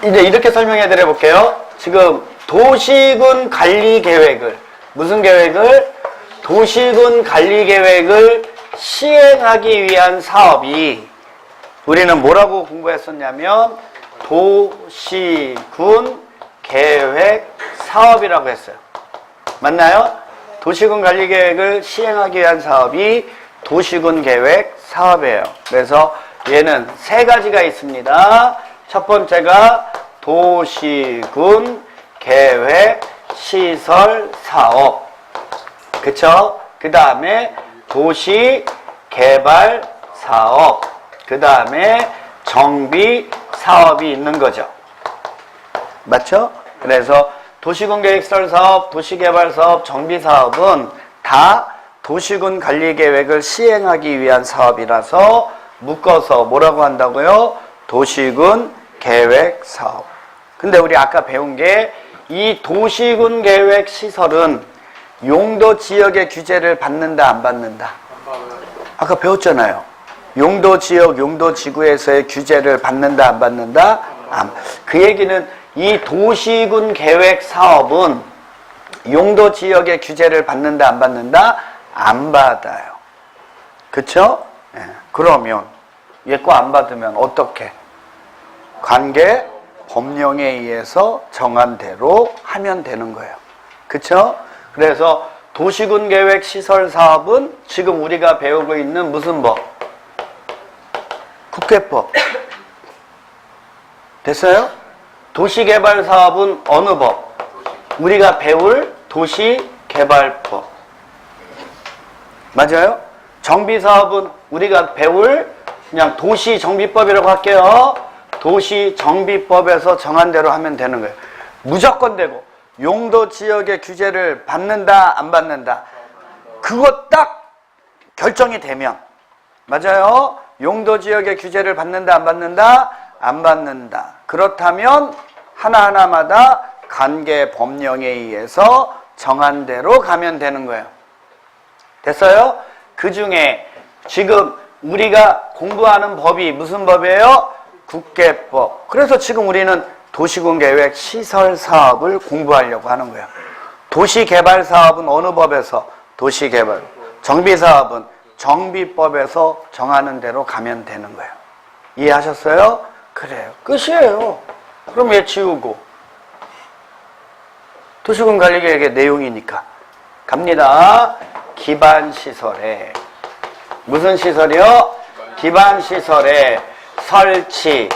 이제 이렇게 설명해 드려 볼게요. 지금 도시군 관리 계획을, 무슨 계획을? 도시군 관리 계획을 시행하기 위한 사업이, 우리는 뭐라고 공부했었냐면 도시군 계획 사업이라고 했어요. 맞나요? 도시군 관리 계획을 시행하기 위한 사업이 도시군 계획 사업이에요. 그래서 얘는 세 가지가 있습니다. 첫 번째가 도시군 계획 시설 사업. 그쵸? 그 다음에 도시 개발 사업. 그 다음에 정비 사업이 있는 거죠. 맞죠? 그래서 도시군 계획시설 사업, 도시개발 사업, 정비 사업은 다 도시군 관리 계획을 시행하기 위한 사업이라서 묶어서 뭐라고 한다고요? 도시군 계획 사업. 근데 우리 아까 배운 게 이 도시군 계획 시설은 용도 지역의 규제를 받는다, 안 받는다? 아까 배웠잖아요. 용도 지역, 용도 지구에서의 규제를 받는다, 안 받는다? 그 얘기는 이 도시군 계획 사업은 용도 지역의 규제를 받는다, 안 받는다? 안 받아요. 그쵸? 네. 그러면 얘 거 안 받으면 어떻게? 관계 법령에 의해서 정한 대로 하면 되는 거예요. 그쵸? 그래서 도시군 계획 시설 사업은 지금 우리가 배우고 있는 무슨 법? 국회법. 됐어요? 도시개발 사업은 어느 법? 우리가 배울 도시개발법. 맞아요? 정비 사업은 우리가 배울 그냥 도시정비법이라고 할게요. 도시정비법에서 정한 대로 하면 되는 거예요. 무조건 되고. 용도 지역의 규제를 받는다, 안 받는다? 그거 딱 결정이 되면. 맞아요? 용도 지역의 규제를 받는다, 안 받는다? 안 받는다. 그렇다면 하나하나마다 관계 법령에 의해서 정한 대로 가면 되는 거예요. 됐어요? 그 중에 지금 우리가 공부하는 법이 무슨 법이에요? 국계법. 그래서 지금 우리는 도시군 계획 시설 사업을 공부하려고 하는 거예요. 도시개발 사업은 어느 법에서? 도시개발. 정비 사업은 정비법에서 정하는 대로 가면 되는 거예요. 이해하셨어요? 그래요. 끝이에요. 그럼 얘 지우고. 도시군 관리 계획의 내용이니까. 갑니다. 기반시설에. 무슨 시설이요? 기반시설에 설치,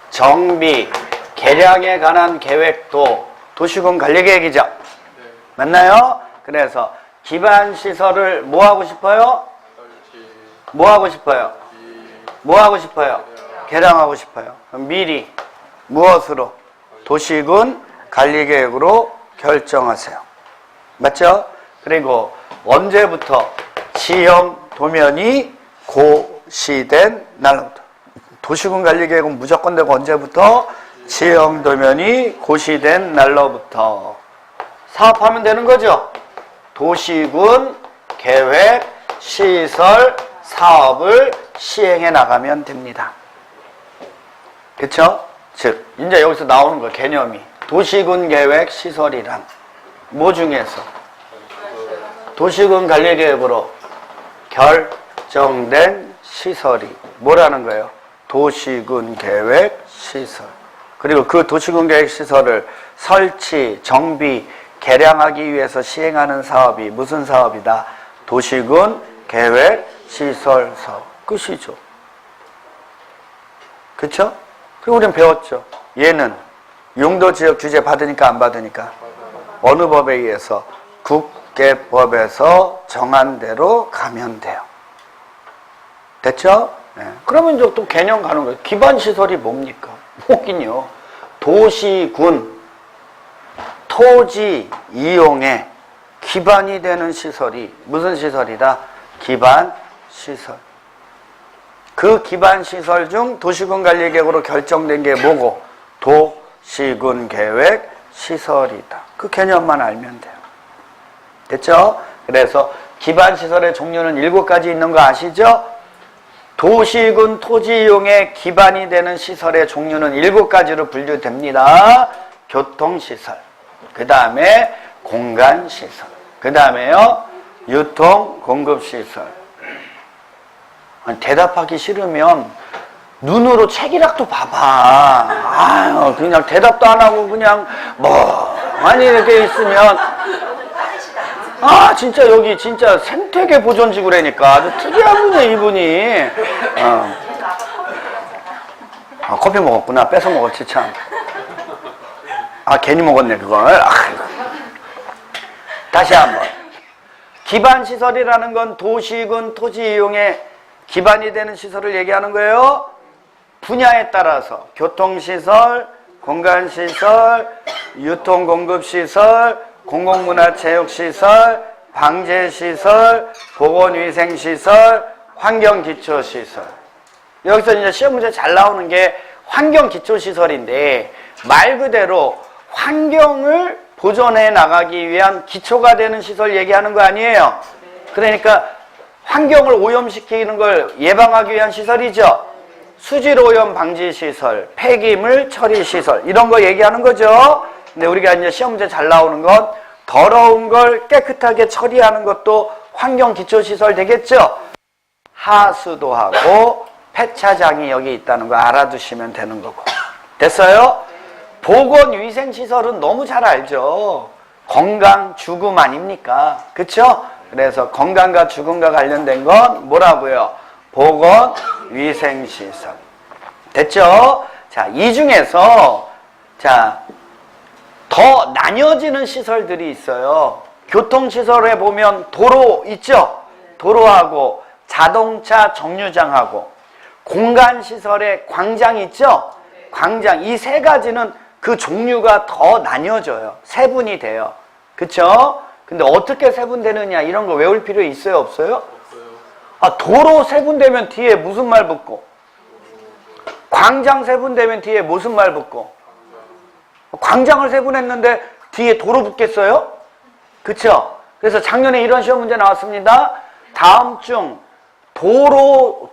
정비, 개량에 관한 계획도 도시군 관리 계획이죠. 맞나요? 그래서 기반시설을 뭐 하고 싶어요? 뭐 하고 싶어요? 뭐 하고 싶어요? 개량하고 싶어요. 그럼 미리 무엇으로? 도시군 관리 계획으로 결정하세요. 맞죠? 그리고 언제부터 지형 도면이 고시된 날로부터. 도시군 관리 계획은 무조건 되고 언제부터? 지형 도면이 고시된 날로부터. 사업하면 되는 거죠. 도시군 계획 시설 사업을 시행해 나가면 됩니다. 그쵸? 즉 이제 여기서 나오는 거 개념이 도시군 계획 시설이란 뭐 중에서? 도시군 관리 계획으로 결정된 시설이 뭐라는 거예요? 도시군 계획 시설. 그리고 그 도시군 계획 시설을 설치, 정비, 개량하기 위해서 시행하는 사업이 무슨 사업이다? 도시군 계획 시설 사업. 끝이죠. 그쵸? 그리고 우리는 배웠죠. 얘는 용도 지역 규제 받으니까 안 받으니까? 어느 법에 의해서? 국계법에서 정한 대로 가면 돼요. 됐죠? 네. 그러면 이제 또 개념 가는 거예요. 기반시설이 뭡니까? 뭐긴요. 도시군, 토지 이용에 기반이 되는 시설이 무슨 시설이다? 기반시설. 그 기반시설 중 도시군 관리 계획으로 결정된 게 뭐고? 도시군 계획 시설이다. 그 개념만 알면 돼요. 됐죠? 그래서 기반시설의 종류는 7가지 있는 거 아시죠? 도시군 토지 이용의 기반이 되는 시설의 종류는 7가지로 분류됩니다. 교통시설, 그 다음에 공간시설, 그 다음에요 유통, 공급시설. 대답하기 싫으면 눈으로 책이라도 봐봐. 아유, 그냥 대답도 안 하고 그냥 아니 이렇게 있으면 진짜 여기 진짜 생태계 보존지구라니까. 아주 특이한 분이에요, 이분이. 커피 먹었구나. 뺏어 먹었지, 참. 괜히 먹었네, 그걸. 다시 한번. 기반시설이라는 건 도시군 토지 이용에 기반이 되는 시설을 얘기하는 거예요. 분야에 따라서 교통시설, 공간시설, 유통공급시설, 공공문화체육시설, 방제시설, 보건위생시설, 환경기초시설. 여기서 이제 시험 문제 잘 나오는 게 환경기초시설인데 말 그대로 환경을 보존해 나가기 위한 기초가 되는 시설 얘기하는 거 아니에요? 그러니까 환경을 오염시키는 걸 예방하기 위한 시설이죠. 수질 오염 방지 시설, 폐기물 처리 시설 이런 거 얘기하는 거죠. 근데 우리가 이제 시험 문제 잘 나오는 건 더러운 걸 깨끗하게 처리하는 것도 환경 기초 시설 되겠죠. 하수도하고 폐차장이 여기 있다는 거 알아두시면 되는 거고. 됐어요? 보건위생시설은 너무 잘 알죠. 건강, 죽음 아닙니까? 그쵸? 그래서 건강과 죽음과 관련된 건 뭐라고요? 보건위생시설. 됐죠? 자, 이 중에서 더 나뉘어지는 시설들이 있어요. 교통시설에 보면 도로 있죠? 도로하고 자동차 정류장하고 공간시설에 광장 있죠? 광장. 이 세 가지는 그 종류가 더 나뉘어져요. 세분이 돼요. 그쵸? 근데 어떻게 세분되느냐 이런 거 외울 필요 있어요? 없어요? 도로 세분되면 뒤에 무슨 말 붙고 광장 세분되면 뒤에 무슨 말 붙고 광장을 세분했는데 뒤에 도로 붙겠어요? 그쵸? 그래서 작년에 이런 시험 문제 나왔습니다. 다음 중 도로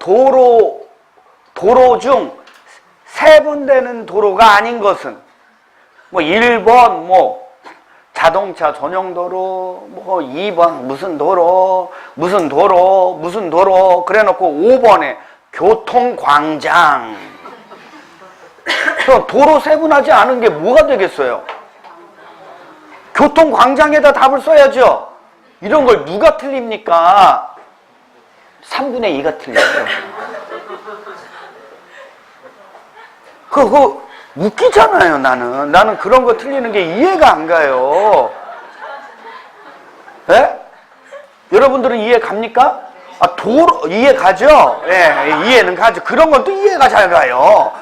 중 세분되는 도로가 아닌 것은 1번 자동차 전용 도로, 2번 무슨 도로 그래 놓고 5번에 교통광장. 도로 세분하지 않은 게 뭐가 되겠어요? 교통광장에다 답을 써야죠. 이런 걸 누가 틀립니까? 3분의 2가 틀려요. 그거 웃기잖아요. 나는 그런 거 틀리는 게 이해가 안 가요. 예? 여러분들은 이해 갑니까? 이해 가죠? 예, 이해는 가죠. 그런 건 또 이해가 잘 가요.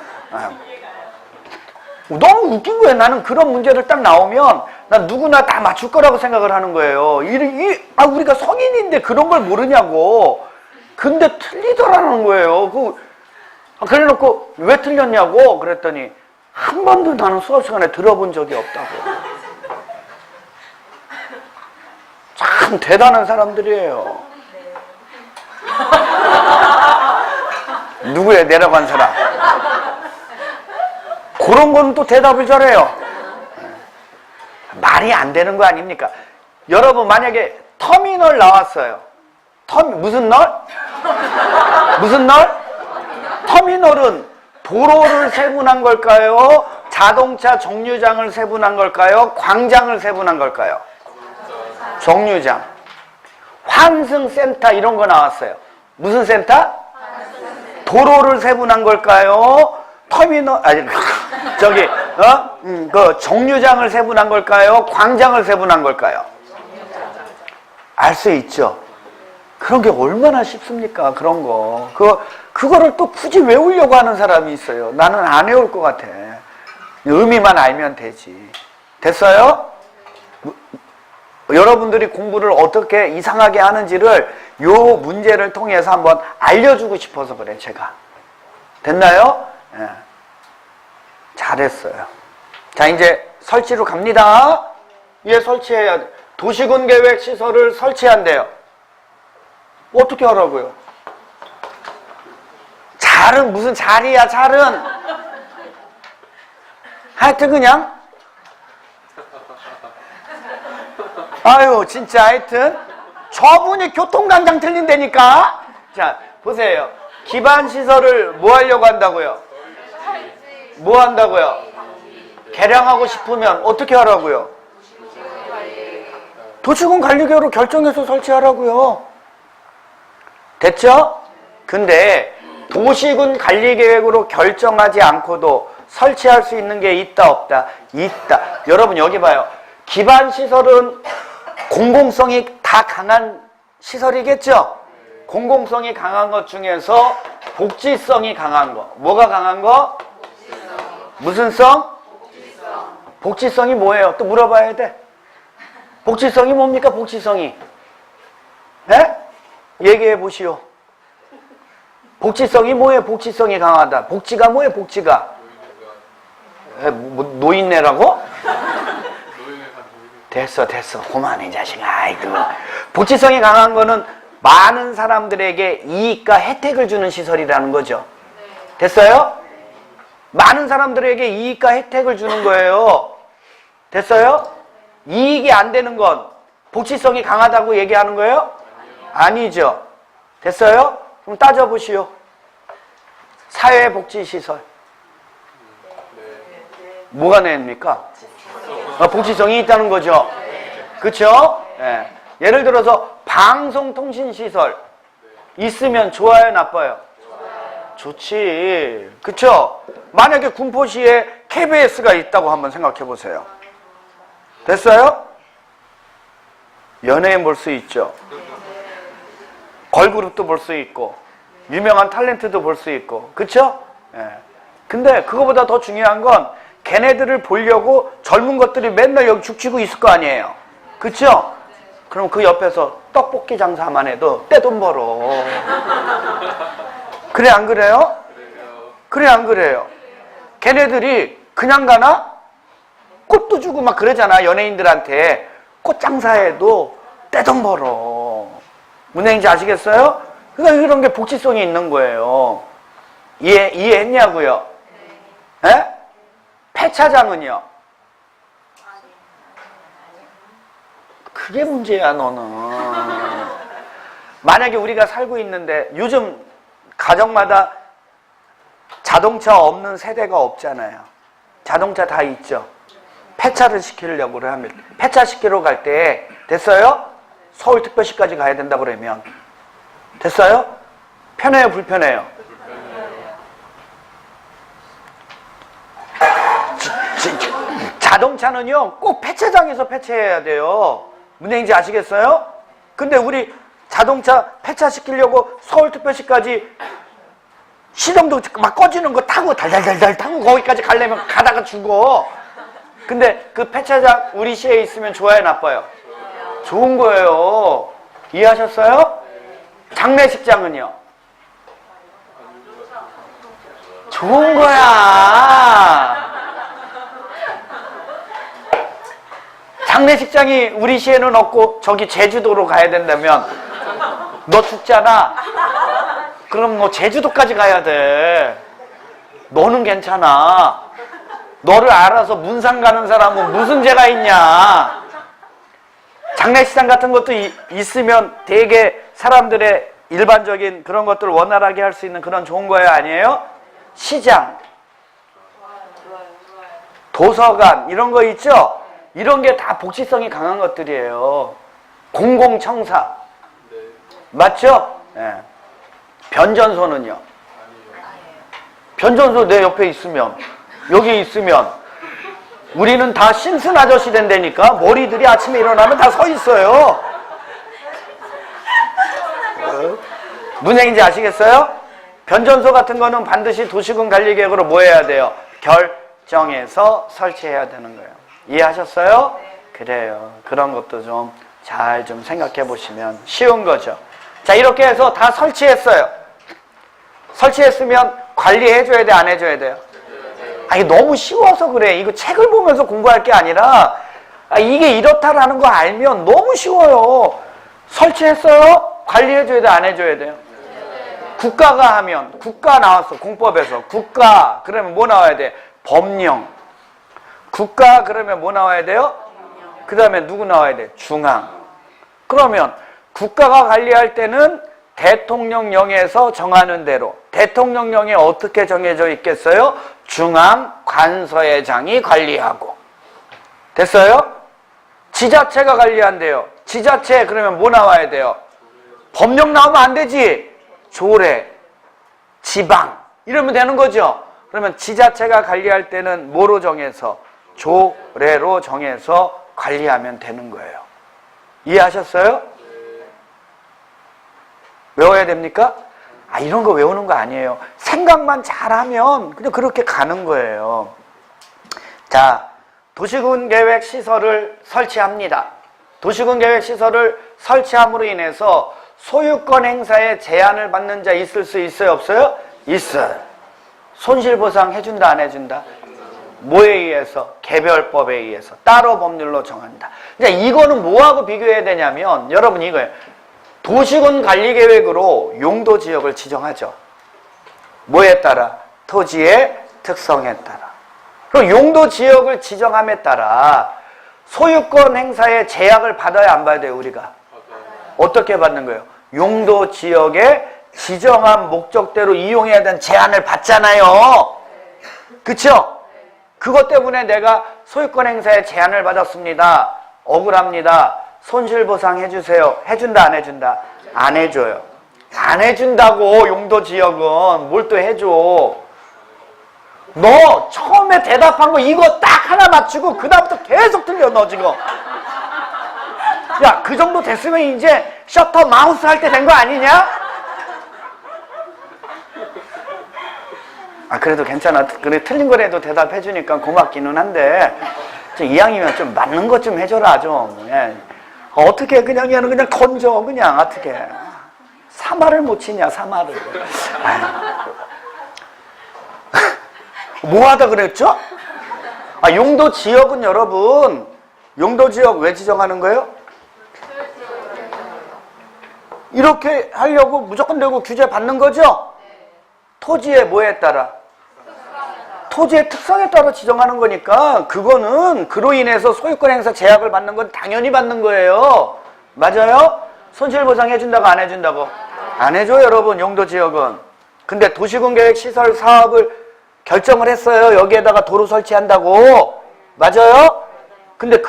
너무 웃긴 거예요. 나는 그런 문제를 딱 나오면 난 누구나 다 맞출 거라고 생각을 하는 거예요. 우리가 성인인데 그런 걸 모르냐고. 근데 틀리더라는 거예요. 그래 놓고 왜 틀렸냐고 그랬더니 한 번도 나는 수업 시간에 들어본 적이 없다고. 참 대단한 사람들이에요. 누구예요? 내려간 사람. 그런 건 또 대답을 잘해요. 말이 안 되는 거 아닙니까? 여러분 만약에 터미널 나왔어요. 무슨 널? 무슨 널? 터미널은 도로를 세분한 걸까요? 자동차 정류장을 세분한 걸까요? 광장을 세분한 걸까요? 정류장. 환승센터 이런 거 나왔어요. 무슨 센터? 도로를 세분한 걸까요? 그 정류장을 세분한 걸까요? 광장을 세분한 걸까요? 알 수 있죠. 그런 게 얼마나 쉽습니까? 그런 거. 그거를 또 굳이 외우려고 하는 사람이 있어요. 나는 안 외울 것 같아. 의미만 알면 되지. 됐어요? 여러분들이 공부를 어떻게 이상하게 하는지를 요 문제를 통해서 한번 알려주고 싶어서 그래, 제가. 됐나요? 예. 잘했어요. 자, 이제 설치로 갑니다. 얘 설치해야 돼. 도시군 계획 시설을 설치한대요. 어떻게 하라고요? 잘은 무슨 잘이야, 잘은. 하여튼 그냥 아유 진짜 하여튼 저분이 교통강장 틀린다니까. 자 보세요. 기반시설을 뭐 하려고 한다고요? 뭐 한다고요? 개량하고 싶으면 어떻게 하라고요? 도시군 관리계획으로 결정해서 설치하라고요. 됐죠? 근데 도시군 관리계획으로 결정하지 않고도 설치할 수 있는 게 있다 없다? 있다. 여러분 여기 봐요. 기반시설은 공공성이 다 강한 시설이겠죠? 공공성이 강한 것 중에서 복지성이 강한 거. 뭐가 강한 거? 무슨 성? 복지성이 뭐예요? 또 물어봐야 돼. 복지성이 뭡니까? 복지성이. 네? 얘기해 보시오. 복지성이 뭐예요? 복지성이 강하다. 복지가 뭐예요? 복지가. 노인네라고? 됐어. 그만해 자식아. 아이고. 복지성이 강한 거는 많은 사람들에게 이익과 혜택을 주는 시설이라는 거죠. 됐어요? 많은 사람들에게 이익과 혜택을 주는 거예요. 됐어요? 이익이 안 되는 건 복지성이 강하다고 얘기하는 거예요? 아니죠. 됐어요? 그럼 따져보시오. 사회복지시설. 뭐가 냅니까? 복지성이 있다는 거죠. 그쵸? 예. 예를 들어서 방송통신시설 있으면 좋아요, 나빠요? 좋지. 그쵸? 만약에 군포시에 KBS가 있다고 한번 생각해 보세요. 됐어요? 연예인 볼 수 있죠. 걸그룹도 볼 수 있고 유명한 탤런트도 볼 수 있고. 그쵸? 예. 근데 그거보다 더 중요한 건 걔네들을 보려고 젊은 것들이 맨날 여기 죽치고 있을 거 아니에요. 그쵸? 그럼 그 옆에서 떡볶이 장사만 해도 떼돈 벌어. 그래 안 그래요? 그래 안 그래요? 걔네들이 그냥 가나? 꽃도 주고 막 그러잖아. 연예인들한테 꽃 장사해도 떼돈 벌어. 무슨 얘기인지 아시겠어요? 그러니까 이런 게 복지성이 있는 거예요. 이해했냐고요? 예? 폐차장은요? 그게 문제야 너는. 만약에 우리가 살고 있는데 요즘 가정마다 자동차 없는 세대가 없잖아요. 자동차 다 있죠. 폐차를 시키려고 하면 폐차 시키러 갈 때 됐어요? 서울특별시까지 가야 된다 그러면 됐어요? 편해요 불편해요? 자동차는요 꼭 폐차장에서 폐차해야 돼요. 무슨 얘기인지 아시겠어요? 근데 우리 자동차 폐차시키려고 서울특별시까지 시동도 막 꺼지는 거 타고 달달달달 타고 거기까지 가려면 가다가 죽어. 근데 그 폐차장 우리 시에 있으면 좋아요 나빠요? 좋은 거예요. 이해하셨어요? 장례식장은요? 좋은 거야. 장례식장이 우리 시에는 없고 저기 제주도로 가야 된다면 너 죽잖아. 그럼 너 제주도까지 가야 돼. 너는 괜찮아. 너를 알아서 문산 가는 사람은 무슨 죄가 있냐. 장례식장 같은 것도 있으면 되게 사람들의 일반적인 그런 것들을 원활하게 할 수 있는 그런 좋은 거예요 아니에요? 시장, 도서관 이런 거 있죠? 이런 게 다 복지성이 강한 것들이에요. 공공청사 맞죠? 네. 변전소는요? 변전소 내 옆에 있으면 여기 있으면 우리는 다 심슨 아저씨 된다니까. 머리들이 아침에 일어나면 다 서 있어요. 무슨 얘기인지 아시겠어요? 변전소 같은 거는 반드시 도시군 관리계획으로 뭐 해야 돼요? 결정해서 설치해야 되는 거예요. 이해하셨어요? 그래요. 그런 것도 좀 잘 좀 생각해 보시면 쉬운 거죠. 자, 이렇게 해서 다 설치했어요. 설치했으면 관리해 줘야 돼, 안 해줘야 돼요? 아니, 너무 쉬워서 그래. 이거 책을 보면서 공부할 게 아니라 이게 이렇다라는 거 알면 너무 쉬워요. 설치했어요? 관리해 줘야 돼, 안 해줘야 돼요? 국가가 하면 국가 나왔어. 공법에서 국가 그러면 뭐 나와야 돼? 법령. 국가 그러면 뭐 나와야 돼요? 그 다음에 누구 나와야 돼? 중앙. 그러면 국가가 관리할 때는 대통령령에서 정하는 대로 대통령령에 어떻게 정해져 있겠어요? 중앙 관서회장이 관리하고. 됐어요? 지자체가 관리한대요. 지자체 그러면 뭐 나와야 돼요? 법령 나오면 안 되지. 조례, 지방 이러면 되는 거죠. 그러면 지자체가 관리할 때는 뭐로 정해서? 조례로 정해서 관리하면 되는 거예요. 이해하셨어요? 외워야 됩니까? 아, 이런 거 외우는 거 아니에요. 생각만 잘하면 그냥 그렇게 가는 거예요. 자, 도시군 계획 시설을 설치합니다. 도시군 계획 시설을 설치함으로 인해서 소유권 행사에 제한을 받는 자 있을 수 있어요? 없어요? 있어요. 손실보상 해준다 안 해준다? 뭐에 의해서? 개별법에 의해서 따로 법률로 정한다. 이제 이거는 뭐하고 비교해야 되냐면 여러분 이거예요. 도시군 관리계획으로 용도지역을 지정하죠. 뭐에 따라? 토지의 특성에 따라. 그럼 용도지역을 지정함에 따라 소유권 행사에 제약을 받아야 안 받아야 돼요, 우리가? 어떻게 받는 거예요? 용도지역에 지정한 목적대로 이용해야 되는 제한을 받잖아요. 그쵸? 그것 때문에 내가 소유권 행사에 제한을 받았습니다. 억울합니다. 손실보상 해주세요. 해준다 안 해준다? 안 해줘요. 안 해준다고. 용도지역은 뭘 또 해줘. 너 처음에 대답한 거 이거 딱 하나 맞추고 그 다음부터 계속 틀려 너 지금. 야, 그 정도 됐으면 이제 셔터 마우스 할 때 된 거 아니냐? 아, 그래도 괜찮아. 그래, 틀린 거라도 대답해 주니까 고맙기는 한데 이왕이면 좀 맞는 것 좀 해줘라 좀. 예. 어떻게 그냥 얘는 그냥 건져 그냥 어떻게 사마를 못 치냐 사마를. 뭐 하다 그랬죠? 아, 용도지역은 여러분 용도지역 왜 지정하는 거예요? 이렇게 하려고 무조건 내고 규제 받는 거죠? 토지의 뭐에 따라? 토지의 특성에 따라 지정하는 거니까 그거는 그로 인해서 소유권 행사 제약을 받는 건 당연히 받는 거예요. 맞아요? 손실보상 해준다고 안 해준다고? 안 해줘요 여러분 용도지역은. 근데 도시군 계획 시설 사업을 결정을 했어요. 여기에다가 도로 설치한다고. 맞아요? 근데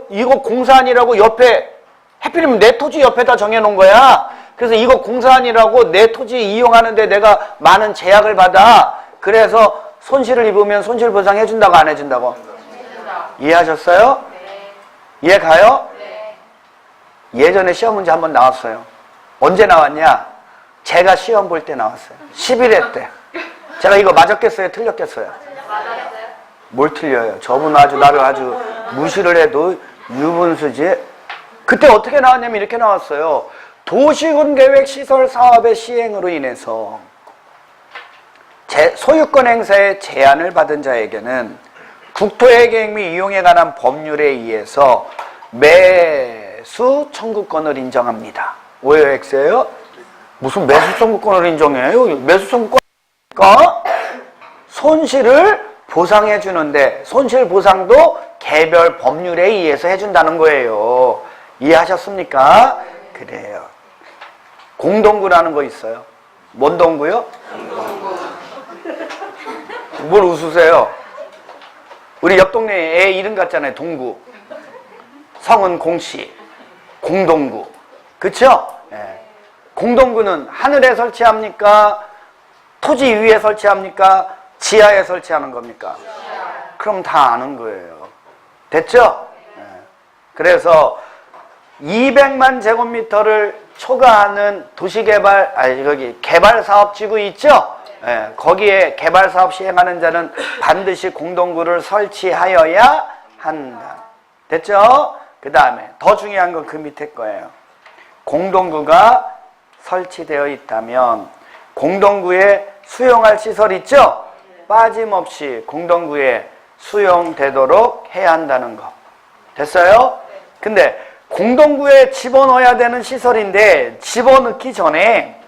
이거 공사안이라고 옆에 하필이면 내 토지 옆에다 정해놓은 거야. 그래서 이거 공사안이라고 내 토지 이용하는데 내가 많은 제약을 받아. 그래서 손실을 입으면 손실보상 해준다고 안 해준다고? 이해하셨어요? 네. 이해 가요? 네. 예전에 시험 문제 한번 나왔어요. 언제 나왔냐? 제가 시험 볼 때 나왔어요. 11회 때. 제가 이거 맞았겠어요? 틀렸겠어요? 맞았어요? 뭘 틀려요? 저분 나를 아주 무시를 해도 유분수지. 그때 어떻게 나왔냐면 이렇게 나왔어요. 도시군 계획 시설 사업의 시행으로 인해서 소유권 행사에 제한을 받은 자에게는 국토의 계획 및 이용에 관한 법률에 의해서 매수 청구권을 인정합니다. 오해요, X예요? 무슨 매수 청구권을 인정해요? 매수 청구권이니까 손실을 보상해 주는데 손실 보상도 개별 법률에 의해서 해준다는 거예요. 이해하셨습니까? 그래요. 공동구라는 거 있어요. 뭔 동구요? 뭘 웃으세요? 우리 옆 동네에 애 이름 같잖아요. 동구. 성은 공씨. 공동구. 그쵸? 네. 공동구는 하늘에 설치합니까? 토지 위에 설치합니까? 지하에 설치하는 겁니까? 그럼 다 아는 거예요. 됐죠? 네. 그래서 200만 제곱미터를 초과하는 도시개발, 개발사업지구 있죠? 예, 거기에 개발사업 시행하는 자는 반드시 공동구를 설치하여야 한다. 됐죠? 그 다음에 더 중요한 건 그 밑에 거예요. 공동구가 설치되어 있다면 공동구에 수용할 시설 있죠? 빠짐없이 공동구에 수용되도록 해야 한다는 거. 됐어요? 근데 공동구에 집어넣어야 되는 시설인데 집어넣기 전에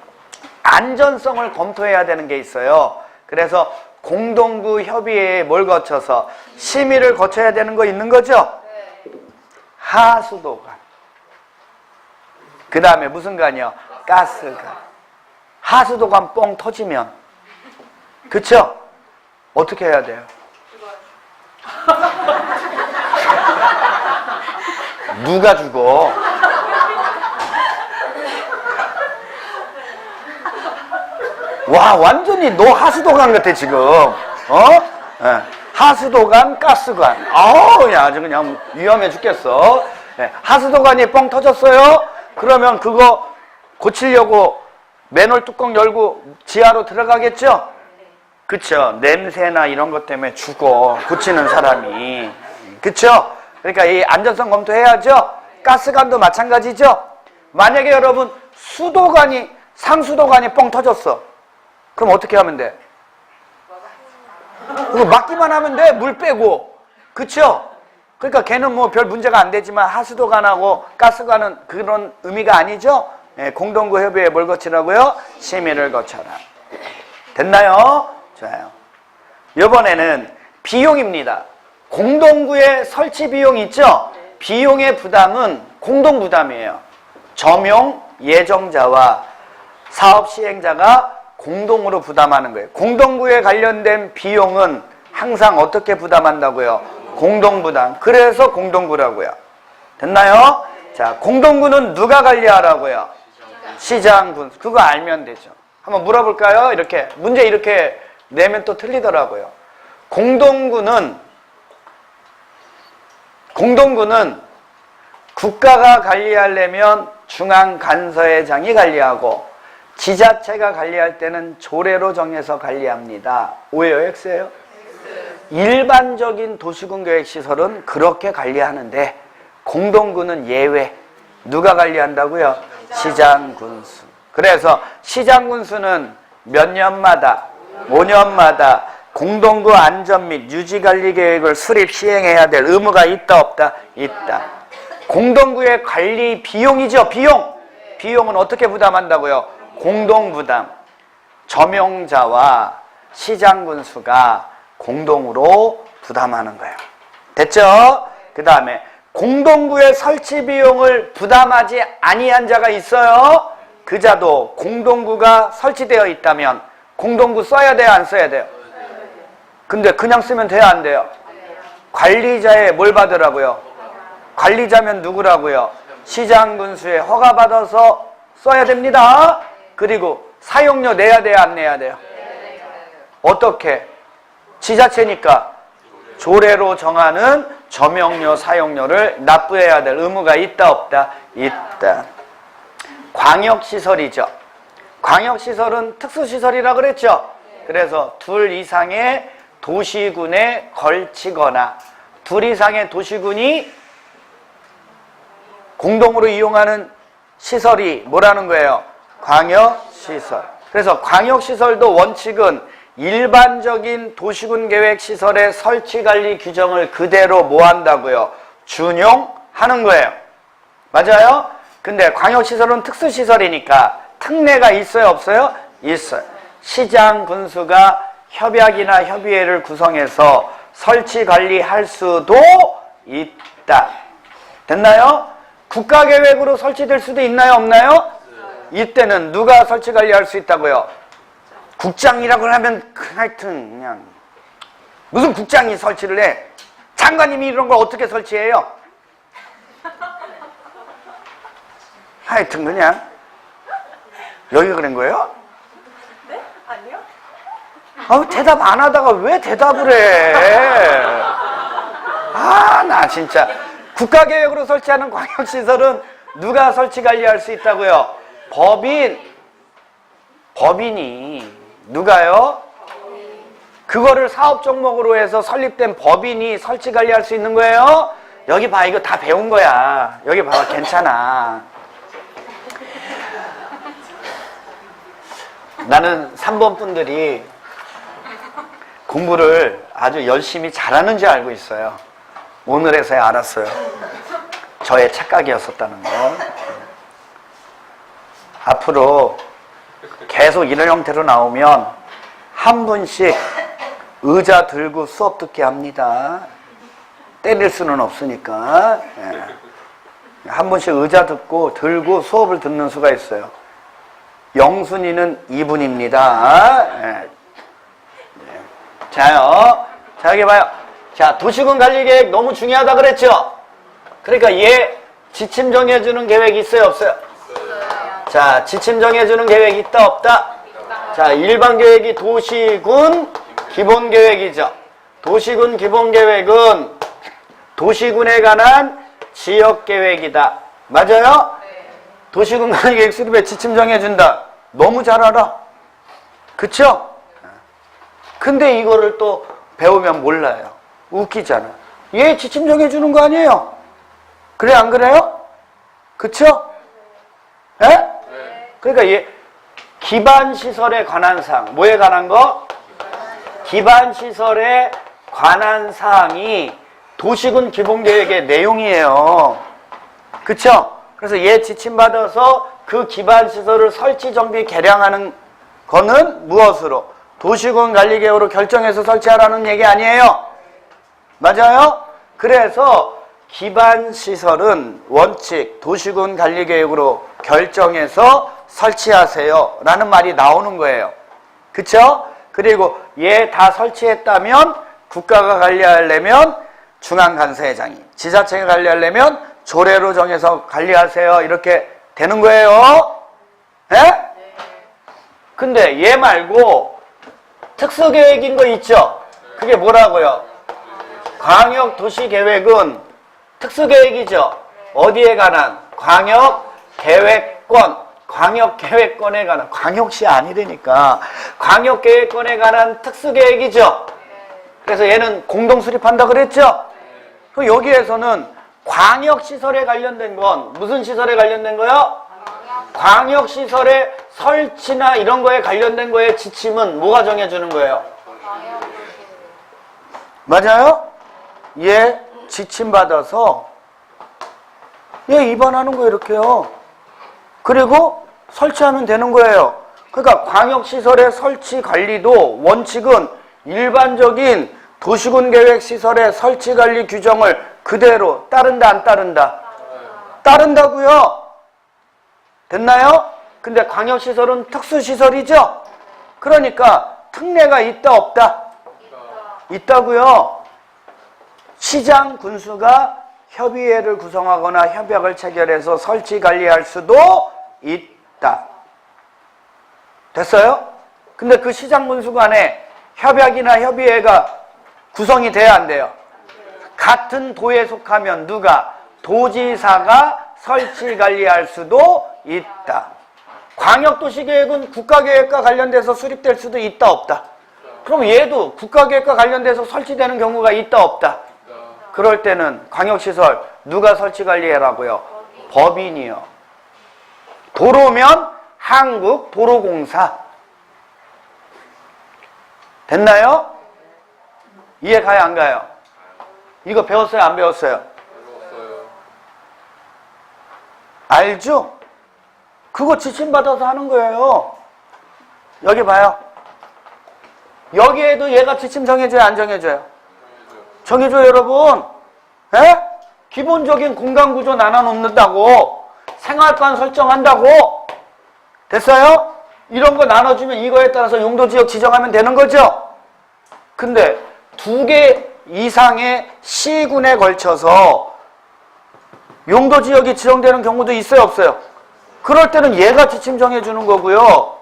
안전성을 검토해야 되는 게 있어요. 그래서 공동구 협의회에 뭘 거쳐서 심의를 거쳐야 되는 거 있는 거죠? 하수도관. 그 다음에 무슨 관이요? 가스관. 하수도관 뻥 터지면, 그쵸? 어떻게 해야 돼요? 누가 죽어? 와, 완전히 너 하수도관 같아 지금. 네. 하수도관, 가스관. 아우, 야, 아주 그냥 위험해 죽겠어. 네. 하수도관이 뻥 터졌어요? 그러면 그거 고치려고 맨홀 뚜껑 열고 지하로 들어가겠죠? 그쵸? 냄새나 이런 것 때문에 죽어, 고치는 사람이. 그쵸? 그러니까 이 안전성 검토해야죠? 가스관도 마찬가지죠? 만약에 여러분 수도관이, 상수도관이 뻥 터졌어. 그럼 어떻게 하면 돼? 그거 막기만 하면 돼. 물 빼고. 그쵸? 그러니까 걔는 뭐 별 문제가 안 되지만 하수도관하고 가스관은 그런 의미가 아니죠? 네, 공동구 협의회에 뭘 거치라고요? 심의를 거쳐라. 됐나요? 좋아요. 이번에는 비용입니다. 공동구의 설치 비용 있죠? 비용의 부담은 공동부담이에요. 점용 예정자와 사업 시행자가 공동으로 부담하는 거예요. 공동구에 관련된 비용은 항상 어떻게 부담한다고요? 공동부담. 그래서 공동구라고요. 됐나요? 자, 공동구는 누가 관리하라고요? 시장군. 그거 알면 되죠. 한번 물어볼까요? 이렇게 문제 이렇게 내면 또 틀리더라고요. 공동구는 국가가 관리하려면 중앙간서회장이 관리하고 지자체가 관리할 때는 조례로 정해서 관리합니다. 오해요? X예요? 일반적인 도시군 계획시설은 그렇게 관리하는데 공동구는 예외. 누가 관리한다고요? 시장군수. 그래서 시장군수는 몇 년마다, 5년마다 공동구 안전 및 유지관리 계획을 수립 시행해야 될 의무가 있다 없다? 있다. 공동구의 관리 비용이죠. 비용은 어떻게 부담한다고요? 공동부담. 점용자와 시장군수가 공동으로 부담하는 거예요. 됐죠? 그 다음에 공동구의 설치 비용을 부담하지 아니한 자가 있어요. 그 자도 공동구가 설치되어 있다면 공동구 써야 돼요? 안 써야 돼요? 근데 그냥 쓰면 돼요? 안 돼요? 관리자의 뭘 받으라고요? 관리자면 누구라고요? 시장군수의 허가받아서 써야 됩니다. 그리고 사용료 내야 돼요? 안 내야 돼요? 어떻게? 지자체니까 조례로 정하는 점용료, 사용료를 납부해야 될 의무가 있다 없다? 있다. 광역시설이죠. 광역시설은 특수시설이라 그랬죠. 그래서 둘 이상의 도시군에 걸치거나 둘 이상의 도시군이 공동으로 이용하는 시설이 뭐라는 거예요? 광역시설. 그래서 광역시설도 원칙은 일반적인 도시군 계획 시설의 설치 관리 규정을 그대로 뭐 한다고요? 준용하는 거예요. 맞아요? 근데 광역시설은 특수시설이니까 특례가 있어요? 없어요? 있어요. 시장 군수가 협약이나 협의회를 구성해서 설치 관리할 수도 있다. 됐나요? 국가계획으로 설치될 수도 있나요? 없나요? 이때는 누가 설치 관리할 수 있다고요? 국장이라고 하면 하여튼 그냥 무슨 국장이 설치를 해? 장관님이 이런 걸 어떻게 설치해요? 하여튼 그냥 여기가 그런 거예요? 네? 아니요? 아, 대답 안 하다가 왜 대답을 해? 아, 나 진짜. 국가계획으로 설치하는 광역시설은 누가 설치 관리할 수 있다고요? 법인이. 누가요? 그거를 사업 종목으로 해서 설립된 법인이 설치 관리할 수 있는 거예요? 여기 봐, 이거 다 배운 거야. 여기 봐봐, 괜찮아. 나는 3번 분들이 공부를 아주 열심히 잘하는 줄 알고 있어요. 오늘에서야 알았어요. 저의 착각이었었다는 거. 앞으로 계속 이런 형태로 나오면 한 분씩 의자 들고 수업 듣게 합니다. 때릴 수는 없으니까. 예. 한 분씩 의자 들고 수업을 듣는 수가 있어요. 영순이는 2분입니다. 예. 자요. 자, 여기 봐요. 자, 도시군 관리계획 너무 중요하다 그랬죠? 그러니까 얘 지침 정해주는 계획 있어요, 없어요? 자, 지침 정해주는 계획 있다, 없다? 자, 일반 계획이 도시군 기본계획이죠. 도시군 기본계획은 도시군에 관한 지역계획이다. 맞아요? 도시군 관리계획 수립에 지침 정해준다. 너무 잘 알아. 그쵸? 근데 이거를 또 배우면 몰라요. 웃기잖아. 얘 지침 정해주는 거 아니에요? 그래, 안 그래요? 그쵸? 예? 네. 그러니까 얘 기반시설에 관한 사항. 뭐에 관한 거? 기반시설에 관한 사항이 도시군 기본계획의 내용이에요. 그쵸? 그래서 얘 지침받아서 그 기반시설을 설치, 정비, 개량하는 거는 무엇으로? 도시군 관리계획으로 결정해서 설치하라는 얘기 아니에요? 맞아요? 그래서 기반시설은 원칙 도시군 관리계획으로 결정해서 설치하세요 라는 말이 나오는 거예요. 그쵸? 그리고 얘 다 설치했다면 국가가 관리하려면 중앙간사회장이, 지자체가 관리하려면 조례로 정해서 관리하세요 이렇게 되는 거예요. 예? 근데 얘 말고 특수계획인 거 있죠? 그게 뭐라고요? 광역도시계획은 특수계획이죠. 어디에 관한? 광역계획권. 광역계획권에 관한. 광역시 아니라니까. 광역계획권에 관한 특수계획이죠. 그래서 얘는 공동수립한다 그랬죠. 그럼 여기에서는 광역시설에 관련된 건 무슨 시설에 관련된 거요? 광역시설의 설치나 이런 거에 관련된 거에 지침은 뭐가 정해주는 거예요? 맞아요? 얘 지침 받아서 얘 입안하는 거 이렇게요. 그리고 설치하면 되는 거예요. 그러니까 광역시설의 설치 관리도 원칙은 일반적인 도시군 계획 시설의 설치 관리 규정을 그대로 따른다 안 따른다? 따른다고요. 됐나요? 근데 광역시설은 특수시설이죠? 그러니까 특례가 있다 없다? 있다고요. 시장 군수가 협의회를 구성하거나 협약을 체결해서 설치 관리할 수도 있다. 됐어요? 근데 그 시장 군수 간에 협약이나 협의회가 구성이 돼야 안 돼요? 같은 도에 속하면 누가? 도지사가 설치 관리할 수도 있다. 광역도시계획은 국가계획과 관련돼서 수립될 수도 있다 없다? 그럼 얘도 국가계획과 관련돼서 설치되는 경우가 있다 없다? 그럴 때는 광역시설 누가 설치관리해라고요? 법인이요. 도로면 한국도로공사. 됐나요? 이해 가요 안 가요? 이거 배웠어요 안 배웠어요? 알죠? 그거 지침받아서 하는 거예요. 여기 봐요. 여기에도 얘가 지침 정해줘요 안 정해줘요? 정해줘요 여러분. 에? 기본적인 공간구조 나눠놓는다고. 생활관 설정한다고. 됐어요? 이런 거 나눠주면 이거에 따라서 용도지역 지정하면 되는 거죠? 근데 2개 이상의 시군에 걸쳐서 용도지역이 지정되는 경우도 있어요 없어요? 그럴 때는 얘가 지침 정해주는 거고요.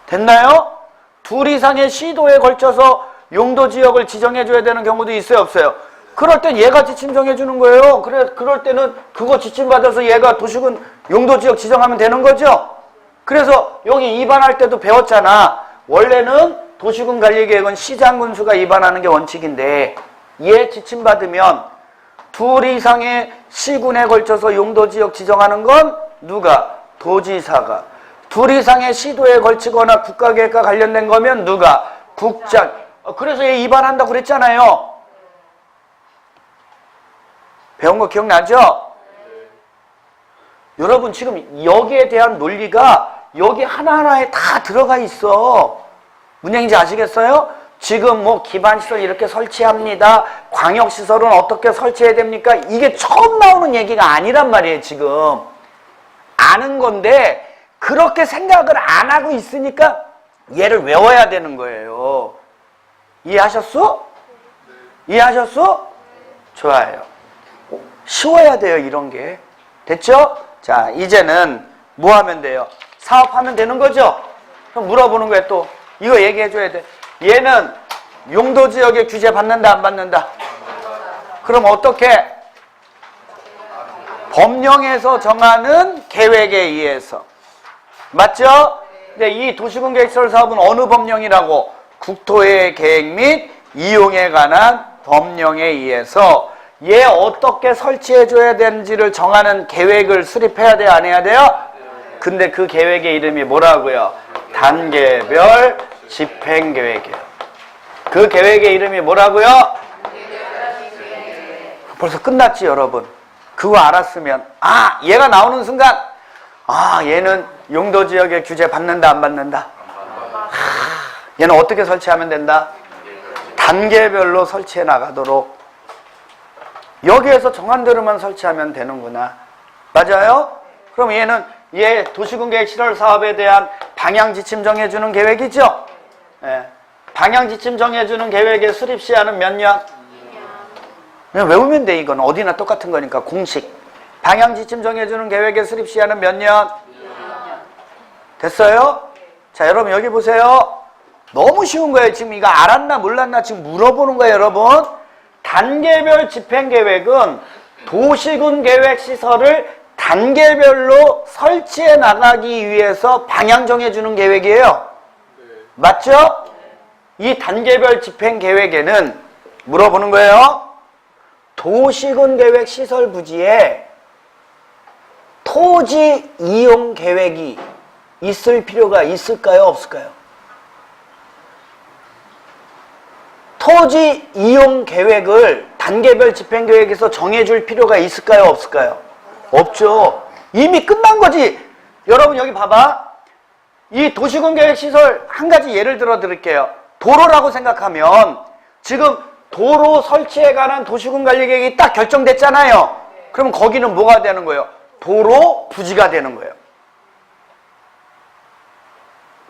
됐나요? 2 이상의 시도에 걸쳐서 용도지역을 지정해줘야 되는 경우도 있어요 없어요? 그럴 땐 얘가 지침 정해주는 거예요. 그럴 때는 그거 지침 받아서 얘가 도시군 용도지역 지정하면 되는 거죠? 그래서 여기 입안할 때도 배웠잖아. 원래는 도시군 관리계획은 시장군수가 입안하는 게 원칙인데 얘 지침 받으면 2 이상의 시군에 걸쳐서 용도지역 지정하는 건 누가? 도지사가. 2 이상의 시도에 걸치거나 국가계획과 관련된 거면 누가? 국장. 그래서 얘 입안한다고 그랬잖아요. 배운 거 기억나죠? 여러분 지금 여기에 대한 논리가 여기 하나하나에 다 들어가 있어. 무슨 얘기인지 아시겠어요? 지금 뭐 기반시설 이렇게 설치합니다. 광역시설은 어떻게 설치해야 됩니까? 이게 처음 나오는 얘기가 아니란 말이에요, 지금. 아는 건데, 그렇게 생각을 안 하고 있으니까 얘를 외워야 되는 거예요. 이해하셨어? 이해하셨어? 좋아요. 쉬워야 돼요, 이런 게. 됐죠? 자, 이제는 뭐 하면 돼요? 사업하면 되는 거죠? 그럼 물어보는 거예요, 또. 이거 얘기해줘야 돼. 얘는 용도지역에 규제 받는다, 안 받는다? 그럼 어떻게? 법령에서 정하는 계획에 의해서. 맞죠? 근데 이 도시군계획시설 사업은 어느 법령이라고? 국토의 계획 및 이용에 관한 법령에 의해서 얘 어떻게 설치해줘야 되는지를 정하는 계획을 수립해야 돼요? 안 해야 돼요? 근데 그 계획의 이름이 뭐라고요? 단계별 집행계획이에요. 그 계획의 이름이 뭐라고요? 벌써 끝났지, 여러분. 그거 알았으면, 아, 얘가 나오는 순간, 아, 얘는 용도지역에 규제 받는다, 안 받는다? 얘는 어떻게 설치하면 된다? 단계별로 설치해 나가도록. 여기에서 정한 대로만 설치하면 되는구나. 맞아요? 그럼 얘 도시군계획 실현 사업에 대한 방향 지침 정해주는 계획이죠? 예. 방향 지침 정해주는 계획의 수립 시한은 몇 년? 그냥 외우면 돼, 이건. 어디나 똑같은 거니까, 공식. 방향 지침 정해주는 계획의 수립 시한은 몇 년? 됐어요? 자, 여러분 여기 보세요. 너무 쉬운 거예요. 지금 이거 알았나 몰랐나 지금 물어보는 거예요, 여러분. 단계별 집행계획은 도시군계획시설을 단계별로 설치해 나가기 위해서 방향 정해주는 계획이에요. 맞죠? 이 단계별 집행계획에는 물어보는 거예요. 도시군계획시설 부지에 토지 이용 계획이 있을 필요가 있을까요? 없을까요? 토지 이용 계획을 단계별 집행계획에서 정해줄 필요가 있을까요? 없을까요? 없죠. 이미 끝난 거지. 여러분 여기 봐봐. 이 도시군계획시설 한 가지 예를 들어 드릴게요. 도로라고 생각하면 지금 도로 설치에 관한 도시군관리계획이 딱 결정됐잖아요. 그럼 거기는 뭐가 되는 거예요? 도로 부지가 되는 거예요.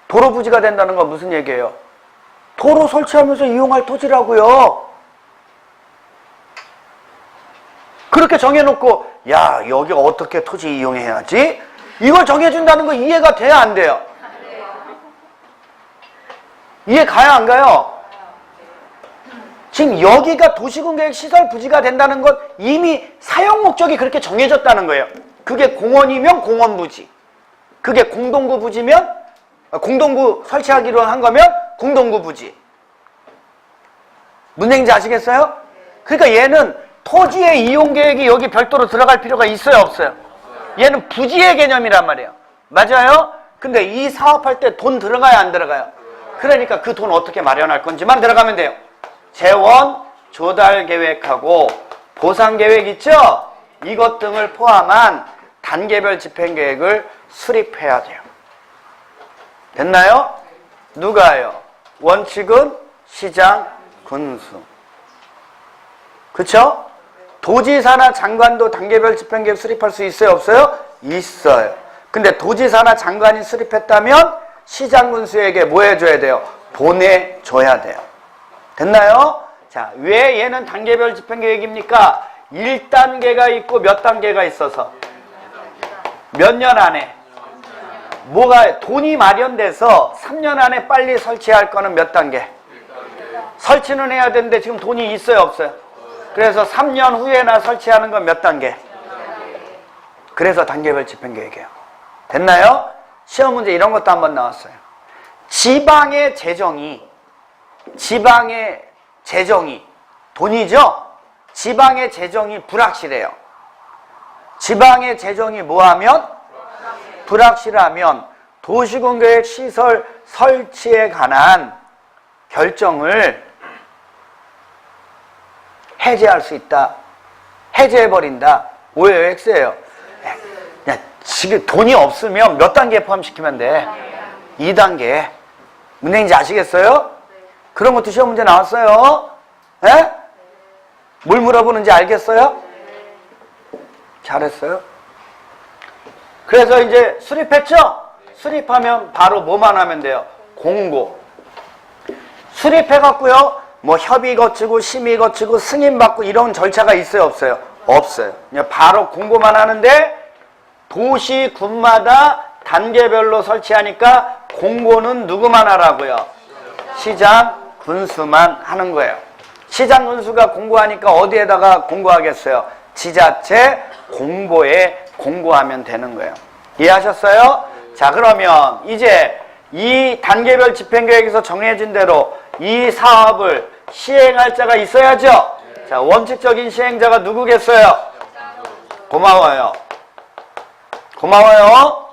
도로 부지가 된다는 건 무슨 얘기예요? 도로 설치하면서 이용할 토지라고요. 그렇게 정해놓고 야, 여기 어떻게 토지 이용해야지? 이걸 정해준다는 거 이해가 돼야 안 돼요? 이해 가요, 안 가요? 지금 여기가 도시군계획 시설 부지가 된다는 건 이미 사용 목적이 그렇게 정해졌다는 거예요. 그게 공원이면 공원 부지, 그게 공동구 부지면 공동구 설치하기로 한 거면 공동구 부지. 무슨 얘기인지 아시겠어요? 그러니까 얘는 토지의 이용 계획이 여기 별도로 들어갈 필요가 있어요, 없어요? 얘는 부지의 개념이란 말이에요. 맞아요? 근데 이 사업할 때 돈 들어가요, 안 들어가요? 그러니까 그 돈 어떻게 마련할 건지만 들어가면 돼요. 재원 조달 계획하고 보상 계획 있죠? 이것 등을 포함한 단계별 집행 계획을 수립해야 돼요. 됐나요? 누가요? 원칙은 시장 군수. 그쵸? 도지사나 장관도 단계별 집행계획 수립할 수 있어요, 없어요? 있어요. 근데 도지사나 장관이 수립했다면 시장 군수에게 뭐 해줘야 돼요? 보내줘야 돼요. 됐나요? 자, 왜 얘는 단계별 집행계획입니까? 1단계가 있고 몇 단계가 있어서? 몇 년 안에? 뭐가 돈이 마련돼서 3년 안에 빨리 설치할 거는 몇 단계? 설치는 해야 되는데 지금 돈이 있어요, 없어요? 그래서 3년 후에나 설치하는 건 몇 단계? 그래서 단계별 집행계획이에요. 됐나요? 시험 문제 이런 것도 한번 나왔어요. 지방의 재정이 돈이죠? 지방의 재정이 불확실해요. 지방의 재정이 뭐하면? 불확실하면 도시군계획 시설 설치에 관한 결정을 해제할 수 있다. 해제해버린다. 오해요, X예요. 그냥 지금 돈이 없으면 몇 단계에 포함시키면 돼? 2단계. 무슨 얘기인지 아시겠어요? 그런 것도 시험 문제 나왔어요. 예? 뭘 물어보는지 알겠어요? 잘했어요. 그래서 이제 수립했죠? 수립하면 바로 뭐만 하면 돼요? 공고. 수립해갖고요, 뭐 협의 거치고 심의 거치고 승인받고 이런 절차가 있어요, 없어요? 없어요. 그냥 바로 공고만 하는데 도시, 군마다 단계별로 설치하니까 공고는 누구만 하라고요? 시장, 군수만 하는 거예요. 시장, 군수가 공고하니까 어디에다가 공고하겠어요? 지자체 공보에 공고하면 되는 거예요. 이해하셨어요? 자, 그러면 이제 이 단계별 집행계획에서 정해진 대로 이 사업을 시행할 자가 있어야죠? 자, 원칙적인 시행자가 누구겠어요? 고마워요. 고마워요.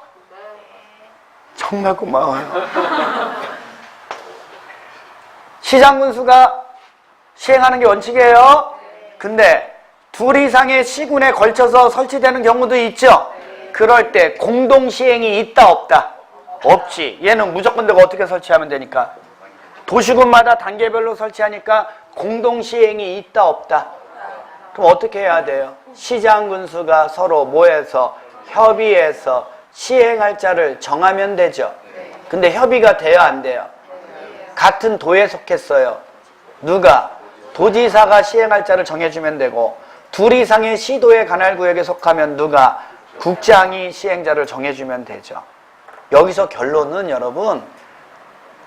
정말 고마워요. 시장군수가 시행하는 게 원칙이에요. 근데 둘 이상의 시군에 걸쳐서 설치되는 경우도 있죠. 그럴 때 공동시행이 있다 없다? 없지. 얘는 무조건 내가 어떻게 설치하면 되니까. 도시군마다 단계별로 설치하니까 공동시행이 있다 없다? 그럼 어떻게 해야 돼요? 시장군수가 서로 모여서 협의해서 시행할 자를 정하면 되죠. 근데 협의가 돼요, 안 돼요? 같은 도에 속했어요. 누가? 도지사가 시행할 자를 정해주면 되고, 둘 이상의 시도의 관할구역에 속하면 누가? 국장이 시행자를 정해주면 되죠. 여기서 결론은 여러분,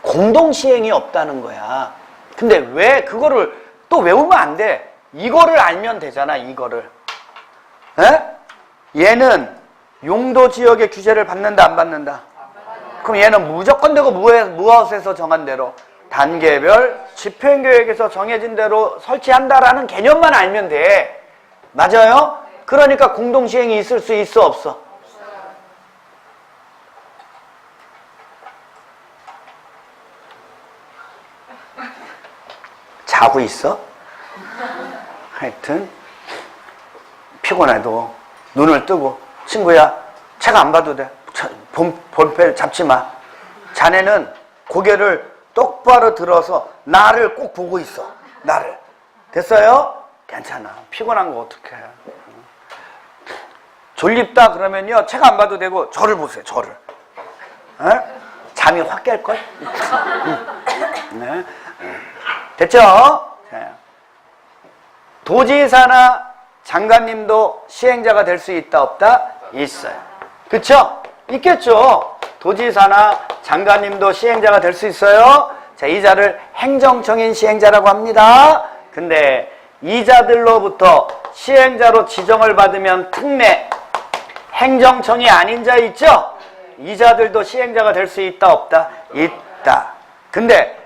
공동시행이 없다는 거야. 근데 왜 그거를 또 외우면 안 돼? 이거를 알면 되잖아, 이거를. 에? 얘는 용도지역의 규제를 받는다, 안 받는다? 그럼 얘는 무조건 되고 무엇에서 정한 대로? 단계별 집행계획에서 정해진 대로 설치한다라는 개념만 알면 돼. 맞아요? 그러니까 공동시행이 있을 수 있어, 없어? 자고 있어? 하여튼 피곤해도 눈을 뜨고 친구야, 책 안 봐도 돼. 볼펜 잡지 마. 자네는 고개를 똑바로 들어서 나를 꼭 보고 있어. 나를. 됐어요? 괜찮아. 피곤한 거 어떡해. 졸립다 그러면요, 책 안 봐도 되고 저를 보세요. 저를. 에? 잠이 확 깰걸? 네. 됐죠? 네. 도지사나 장관님도 시행자가 될 수 있다 없다? 있어요. 그쵸? 있겠죠? 도지사나 장관님도 시행자가 될 수 있어요. 자, 이 자를 행정청인 시행자라고 합니다. 근데 이 자들로부터 시행자로 지정을 받으면 특례, 행정청이 아닌 자 있죠? 이 자들도 시행자가 될 수 있다 없다? 있다. 근데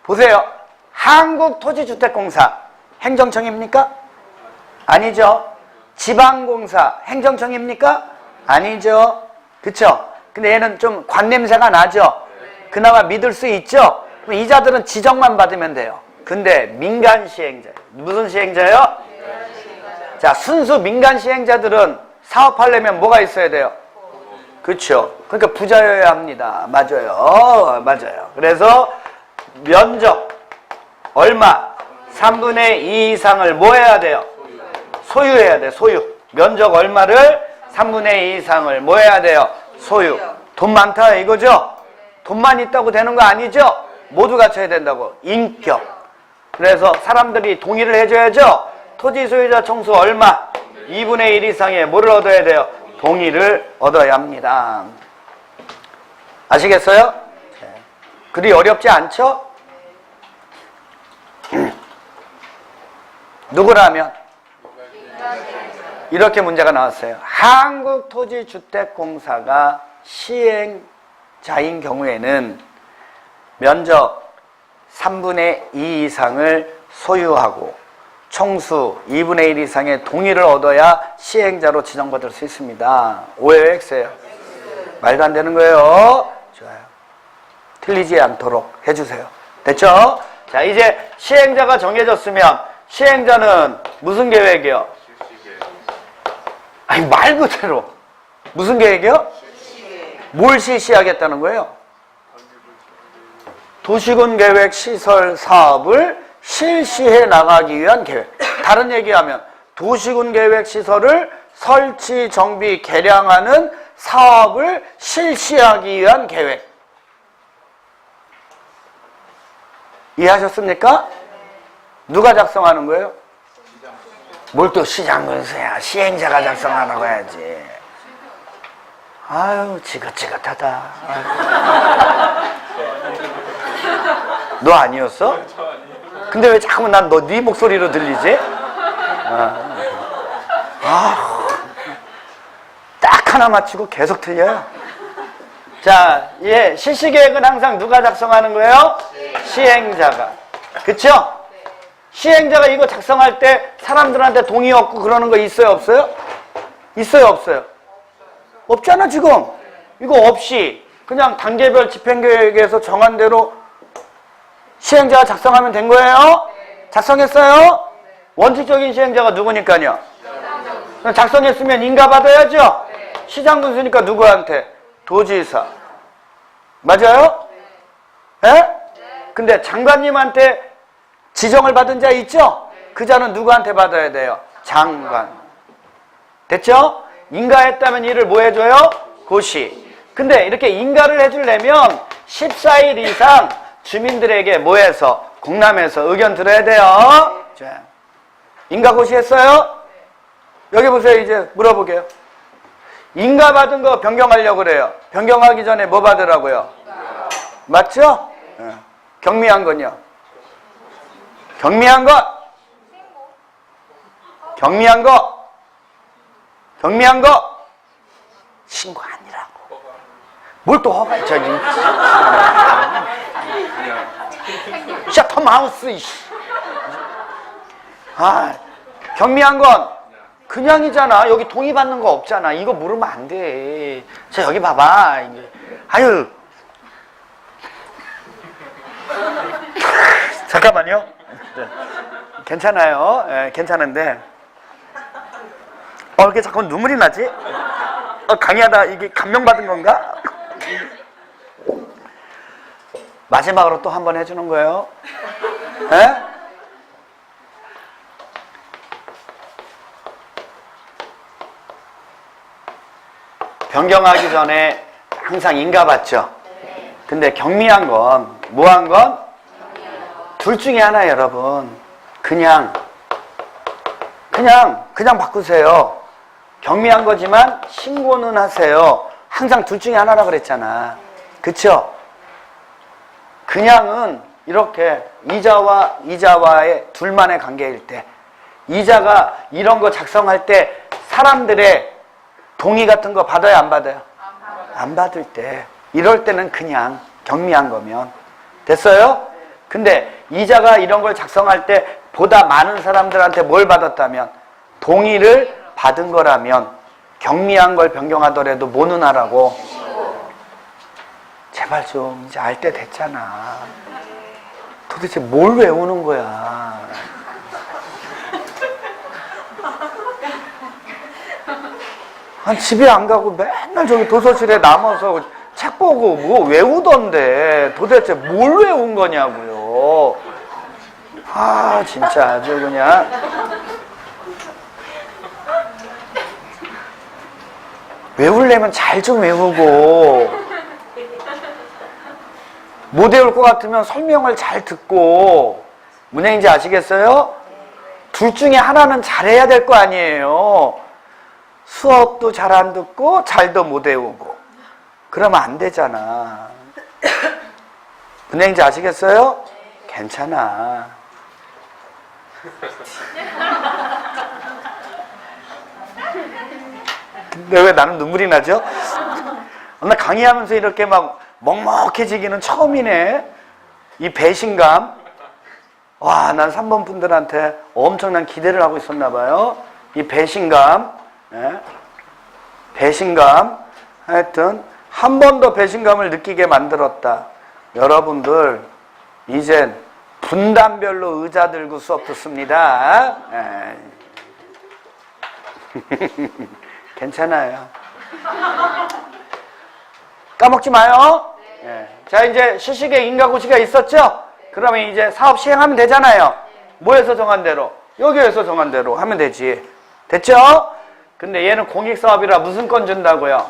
보세요. 한국토지주택공사 행정청입니까? 아니죠. 지방공사 행정청입니까? 아니죠. 그쵸? 근데 얘는 좀 관냄새가 나죠? 그나마 믿을 수 있죠? 그럼 이 자들은 지정만 받으면 돼요. 근데 민간 시행자, 무슨 시행자요? 자, 순수 민간 시행자들은 사업하려면 뭐가 있어야 돼요? 그쵸? 그러니까 부자여야 합니다. 맞아요. 맞아요. 그래서 면적 얼마? 3분의 2 이상을 뭐 해야 돼요? 소유해야 돼. 소유. 면적 얼마를? 3분의 2 이상을 뭐 해야 돼요? 소유. 돈 많다 이거죠? 돈만 있다고 되는 거 아니죠? 모두 갖춰야 된다고. 인격. 그래서 사람들이 동의를 해줘야죠? 토지 소유자 총수 얼마? 2분의 1 이상의 뭐를 얻어야 돼요? 동의를 얻어야 합니다. 아시겠어요? 그리 어렵지 않죠? 누구라면? 이렇게 문제가 나왔어요. 한국토지주택공사가 시행자인 경우에는 면적 3분의 2 이상을 소유하고 총수 2분의 1 이상의 동의를 얻어야 시행자로 지정받을 수 있습니다. 오해요, X예요? 말도 안 되는 거예요. 좋아요. 틀리지 않도록 해주세요. 됐죠? 자, 이제 시행자가 정해졌으면 시행자는 무슨 계획이요? 아니, 말 그대로 무슨 계획이요? 뭘 실시하겠다는 거예요? 도시군 계획 시설 사업을 실시해 나가기 위한 계획. 다른 얘기하면 도시군 계획 시설을 설치, 정비, 개량하는 사업을 실시하기 위한 계획. 이해하셨습니까? 누가 작성하는 거예요? 뭘 또 시장군수야. 시행자가 작성하라고 해야지. 아유, 지긋지긋하다. 너 아니었어? 근데 왜 자꾸 난 네 목소리로 들리지? 딱 하나 맞추고 계속 틀려요. 자, 예, 실시계획은 항상 누가 작성하는 거예요? 시행자가. 그쵸? 시행자가 이거 작성할 때 사람들한테 동의 얻고 그러는 거 있어요, 없어요? 있어요, 없어요? 없잖아, 지금. 이거 없이 그냥 단계별 집행계획에서 정한 대로 시행자가 작성하면 된 거예요? 작성했어요? 원칙적인 시행자가 누구니까요? 작성했으면 인가받아야죠? 시장군수니까 누구한테? 도지사. 맞아요? 예? 근데 장관님한테 지정을 받은 자 있죠? 그 자는 누구한테 받아야 돼요? 장관. 됐죠? 인가했다면 이를 뭐 해줘요? 고시. 근데 이렇게 인가를 해주려면 14일 이상 주민들에게 뭐해서? 공람해서 의견 들어야 돼요. 자, 인가 고시했어요? 여기 보세요. 이제 물어보게요. 인가 받은 거 변경하려고 그래요. 변경하기 전에 뭐 받으라고요? 맞죠? 경미한 건요. 경미한 것. 경미한 거. 경미한 거. 신고 아니라고. 뭘 또 허가, 저기. 셔터 마우스. 경미한 건 그냥이잖아. 여기 동의 받는 거 없잖아. 이거 물으면 안 돼. 자, 여기 봐봐. 아유. 잠깐만요. 네. 괜찮아요. 네, 괜찮은데. 이렇게 자꾸 눈물이 나지? 강의하다 이게 감명받은 건가? 마지막으로 또 한 번 해주는 거예요. 네? 변경하기 전에 항상 인가받죠? 근데 경미한 건, 뭐한 건? 둘 중에 하나 여러분. 그냥 바꾸세요. 경미한 거지만 신고는 하세요. 항상 둘 중에 하나라 그랬잖아. 그쵸? 그냥은 이렇게 이자와의 둘만의 관계일 때, 이자가 이런 거 작성할 때 사람들의 동의 같은 거 받아요, 안 받아요? 안 받을 때, 이럴 때는 그냥 경미한 거면 됐어요? 근데 이자가 이런 걸 작성할 때 보다 많은 사람들한테 뭘 받았다면, 동의를 받은 거라면 경미한 걸 변경하더라도 뭐는 하라고? 제발 좀 이제 알 때 됐잖아. 도대체 뭘 외우는 거야? 집에 안 가고 맨날 저기 도서실에 남아서 책 보고 뭐 외우던데 도대체 뭘 외운 거냐고요. 진짜 아주 그냥. 외우려면 잘 좀 외우고, 못 외울 것 같으면 설명을 잘 듣고. 무슨 얘기인지 아시겠어요? 둘 중에 하나는 잘해야 될 거 아니에요. 수업도 잘 안 듣고 잘도 못 외우고 그러면 안 되잖아. 무슨 얘기인지 아시겠어요? 괜찮아. 근데 왜 나는 눈물이 나죠? 나 강의하면서 이렇게 막 먹먹해지기는 처음이네. 이 배신감. 와, 난 3번 분들한테 엄청난 기대를 하고 있었나 봐요. 이 배신감. 배신감. 하여튼 한 번 더 배신감을 느끼게 만들었다. 여러분들 이젠 분단별로 의자 들고 수업 듣습니다. 괜찮아요. 까먹지 마요. 예. 자, 이제 시식에 인가구시가 있었죠? 그러면 이제 사업 시행하면 되잖아요. 뭐에서 정한 대로? 여기에서 정한 대로 하면 되지. 됐죠? 근데 얘는 공익사업이라 무슨 건 준다고요?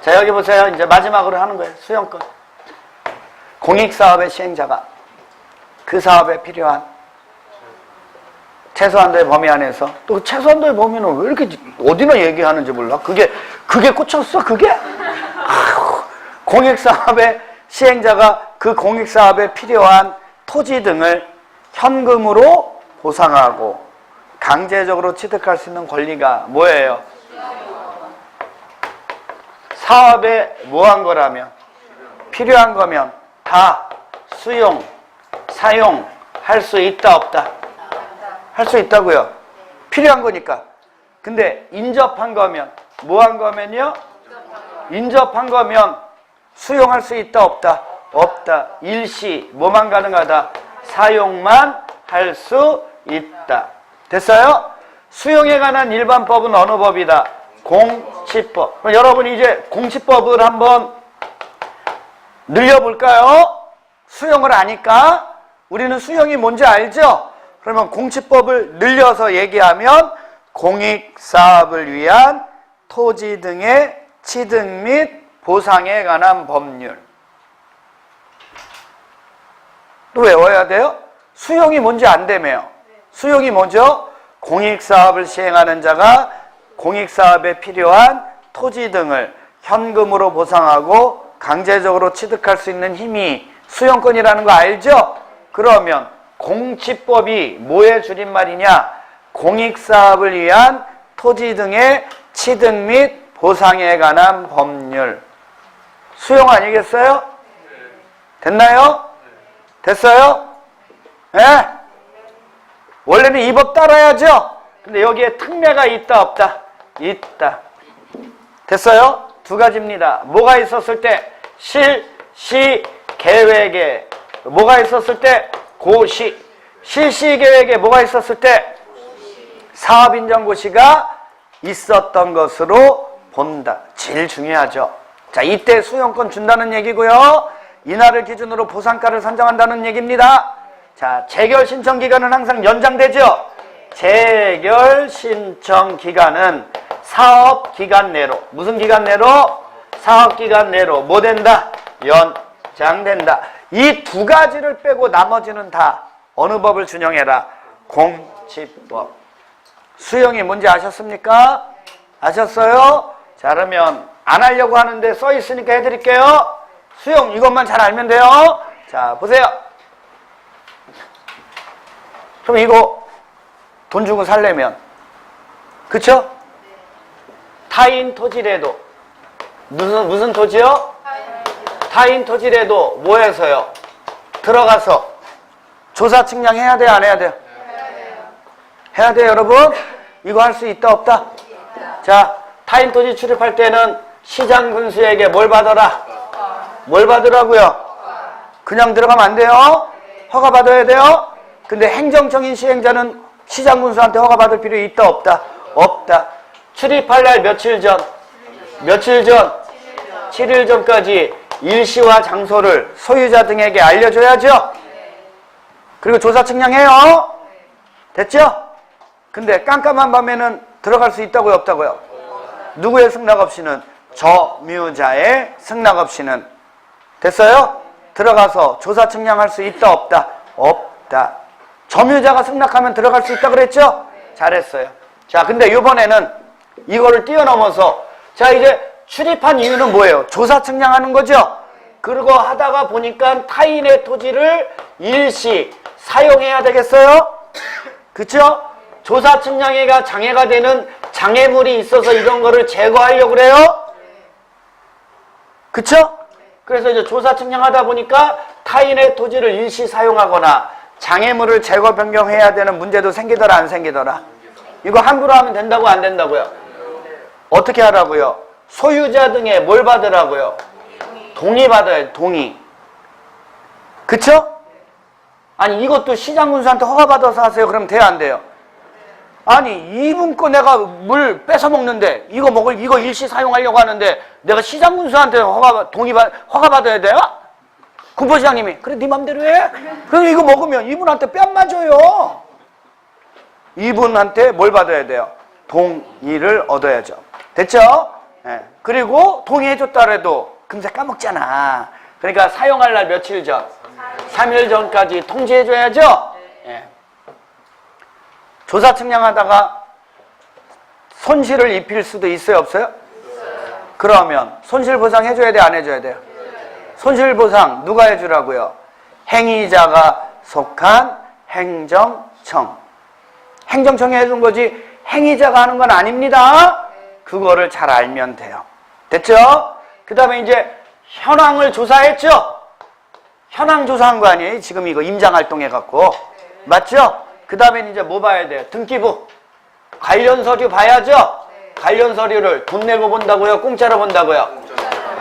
자, 여기 보세요. 이제 마지막으로 하는 거예요. 수용권. 공익사업의 시행자가 그 사업에 필요한 최소한도의 범위 안에서, 또 최소한도의 범위는 왜 이렇게 어디나 얘기하는지 몰라? 그게 꽂혔어? 그게? 아휴, 공익사업의 시행자가 그 공익사업에 필요한 토지 등을 현금으로 보상하고 강제적으로 취득할 수 있는 권리가 뭐예요? 사업에 뭐한 거라면, 필요한 거면 다 수용, 사용할 수 있다 없다? 할 수 있다고요. 필요한 거니까. 근데 인접한 거면, 뭐한 거면요? 인접한 거면 수용할 수 있다 없다? 없다. 일시 뭐만 가능하다? 사용만 할 수 있다. 됐어요? 수용에 관한 일반법은 어느 법이다? 공시법. 그럼 여러분 이제 공시법을 한번 늘려볼까요? 수용을 아니까. 우리는 수용이 뭔지 알죠? 그러면 공시법을 늘려서 얘기하면 공익사업을 위한 토지 등의 취득 및 보상에 관한 법률. 또 외워야 돼요? 수용이 뭔지 안 되며. 수용이 뭐죠? 공익사업을 시행하는 자가 공익사업에 필요한 토지 등을 현금으로 보상하고 강제적으로 취득할 수 있는 힘이 수용권이라는 거 알죠? 그러면 공시법이 뭐의 줄임말이냐? 공익사업을 위한 토지 등의 취득 및 보상에 관한 법률. 수용 아니겠어요? 됐나요? 됐어요? 예? 네? 원래는 이 법 따라야죠? 근데 여기에 특례가 있다 없다? 있다. 됐어요? 두 가지입니다. 뭐가 있었을 때? 실시 계획에. 뭐가 있었을 때? 고시. 실시 계획에 뭐가 있었을 때? 사업인정고시가 있었던 것으로 본다. 제일 중요하죠. 자, 이때 수용권 준다는 얘기고요. 이날을 기준으로 보상가를 선정한다는 얘기입니다. 자, 재결 신청 기간은 항상 연장되죠. 재결 신청 기간은 사업 기간 내로, 무슨 기간 내로? 사업 기간 내로 뭐 된다? 연장된다. 이 두 가지를 빼고 나머지는 다 어느 법을 준용해라? 공시법. 수용이 뭔지 아셨습니까? 아셨어요? 자, 그러면 안 하려고 하는데 써 있으니까 해드릴게요. 수용 이것만 잘 알면 돼요. 자, 보세요. 그럼 이거 돈 주고 살려면, 그쵸? 타인 토지래도, 무슨 토지요? 타인 토지래도 뭐 해서요? 들어가서 조사 측량해야 돼요, 안 해야 돼요? 해야 돼요, 여러분? 이거 할 수 있다 없다? 자, 타인 토지 출입할 때는 시장 군수에게 뭘 받아라? 뭘 받으라고요? 그냥 들어가면 안 돼요. 허가 받아야 돼요. 근데 행정청인 시행자는 시장 군수한테 허가 받을 필요 있다 없다? 없다. 출입할 날 며칠 전? 며칠 전? 7일 전까지 일시와 장소를 소유자 등에게 알려줘야죠. 그리고 조사 측량해요. 됐죠? 근데 깜깜한 밤에는 들어갈 수 있다고요, 없다고요? 누구의 승낙 없이는? 점유자의 승낙 없이는. 됐어요? 들어가서 조사 측량할 수 있다 없다? 없다. 점유자가 승낙하면 들어갈 수 있다 그랬죠? 잘했어요. 자, 근데 이번에는 이거를 뛰어넘어서, 자, 이제 출입한 이유는 뭐예요? 조사 측량하는 거죠? 그러고 하다가 보니까 타인의 토지를 일시 사용해야 되겠어요? 그쵸? 조사 측량회가 장애가 되는 장애물이 있어서 이런 거를 제거하려고 그래요? 그쵸? 그래서 이제 조사 측량하다 보니까 타인의 토지를 일시 사용하거나 장애물을 제거 변경해야 되는 문제도 생기더라, 안 생기더라? 이거 함부로 하면 된다고, 안 된다고요? 어떻게 하라고요? 소유자 등에 뭘 받으라고요? 동의 받아요, 동의. 그쵸? 아니, 이것도 시장군수한테 허가받아서 하세요. 그럼 돼요, 안 돼요? 아니 2분 거 내가 물 뺏어 먹는데 이거 일시 사용하려고 하는데 내가 시장군수한테 허가 받아야 돼요? 군포시장님이 그래 네 맘대로 해. 그럼 이거 먹으면 이분한테 뺨 맞아요. 이분한테 뭘 받아야 돼요? 동의를 얻어야죠. 됐죠? 네. 그리고 동의해줬다 해도 금세 까먹잖아. 그러니까 사용할 날 며칠 전? 3일 전까지 통지해줘야죠? 네. 조사 측량하다가 손실을 입힐 수도 있어요, 없어요? 그러면 손실보상 해줘야 돼, 안 해줘야 돼요? 손실보상 누가 해주라고요? 행위자가 속한 행정청. 행정청이 해준 거지 행위자가 하는 건 아닙니다. 그거를 잘 알면 돼요. 됐죠? 그 다음에 이제 현황을 조사했죠? 현황 조사한 거 아니에요? 지금 이거 임장활동 해갖고. 맞죠? 그 다음에 이제 뭐 봐야 돼요? 등기부. 관련 서류 봐야죠? 관련 서류를 돈 내고 본다고요? 공짜로 본다고요?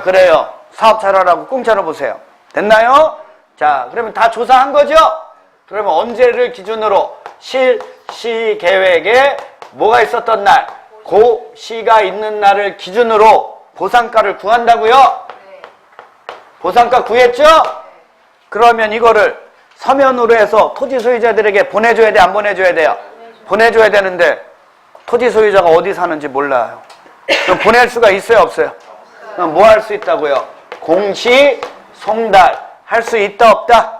그래요. 사업 잘하라고 공짜로 보세요. 됐나요? 자, 그러면 다 조사한 거죠? 그러면 언제를 기준으로 실시 계획에 뭐가 있었던 날, 그 시가 있는 날을 기준으로 보상가를 구한다고요? 보상가 구했죠? 그러면 이거를 서면으로 해서 토지 소유자들에게 보내줘야 돼, 안 보내줘야 돼요? 보내줘야 되는데 토지 소유자가 어디 사는지 몰라요. 그럼 보낼 수가 있어요, 없어요? 그럼 뭐 할 수 있다고요? 공시 송달 할 수 있다, 없다?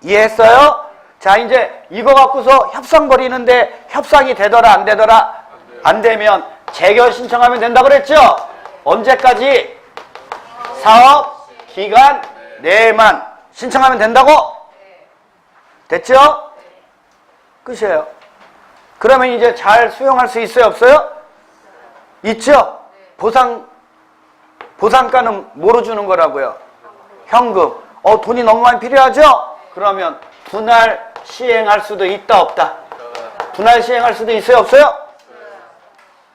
이해했어요? 자, 이제 이거 갖고서 협상 벌이는데 협상이 되더라, 안 되더라? 안 되면 재결 신청하면 된다고 그랬죠? 언제까지? 사업 기간 내만 신청하면 된다고? 됐죠? 끝이에요. 그러면 이제 잘 수용할 수 있어요, 없어요? 있죠? 보상가는 뭐로 주는 거라고요? 현금. 돈이 너무 많이 필요하죠? 그러면 분할 시행할 수도 있다, 없다? 분할 시행할 수도 있어요, 없어요?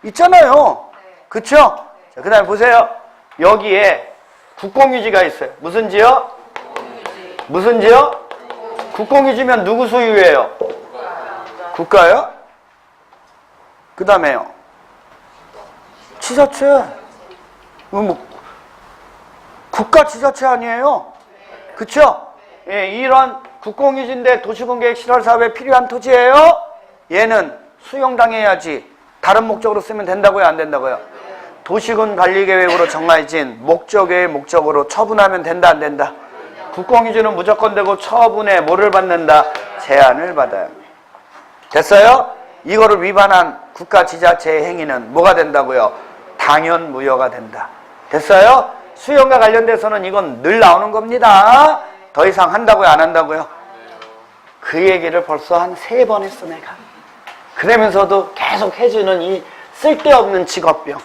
있잖아요. 그쵸? 자, 그 다음에 보세요. 여기에 국공유지가 있어요. 무슨 지요? 무슨 지요? 국공유지면 누구 소유예요? 국가요? 그 다음에요. 지자체. 국가 지자체 아니에요? 그쵸? 예, 이런 국공유지인데 도시군계획 실현 사업에 필요한 토지예요? 얘는 수용당해야지. 다른 목적으로 쓰면 된다고요, 안 된다고요? 도시군 관리계획으로 정해진 목적의 목적으로 처분하면 된다, 안 된다? 국공유지는 무조건 되고 처분에 뭐를 받는다? 제한을 받아요. 됐어요? 이거를 위반한 국가 지자체의 행위는 뭐가 된다고요? 당연무효가 된다. 됐어요? 수용과 관련돼서는 이건 늘 나오는 겁니다. 더 이상 한다고요, 안 한다고요? 그 얘기를 벌써 한 3번 했어, 내가. 그러면서도 계속 해주는 이 쓸데없는 직업병.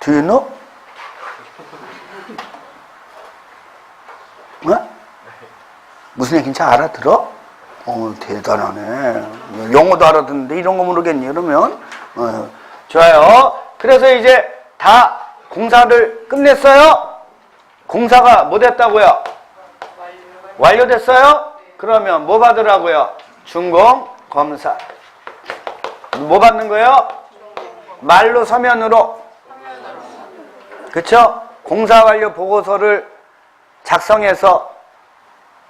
Do you know? 뭐? 무슨 얘기인지 알아들어? 대단하네. 영어도 알아듣는데 이런 거 모르겠니? 그러면 좋아요. 그래서 이제 다 공사를 끝냈어요? 공사가 뭐 됐다고요? 완료됐어요? 그러면 뭐 받으라고요? 준공검사. 뭐 받는 거예요? 말로 서면으로. 그쵸? 공사 완료 보고서를 작성해서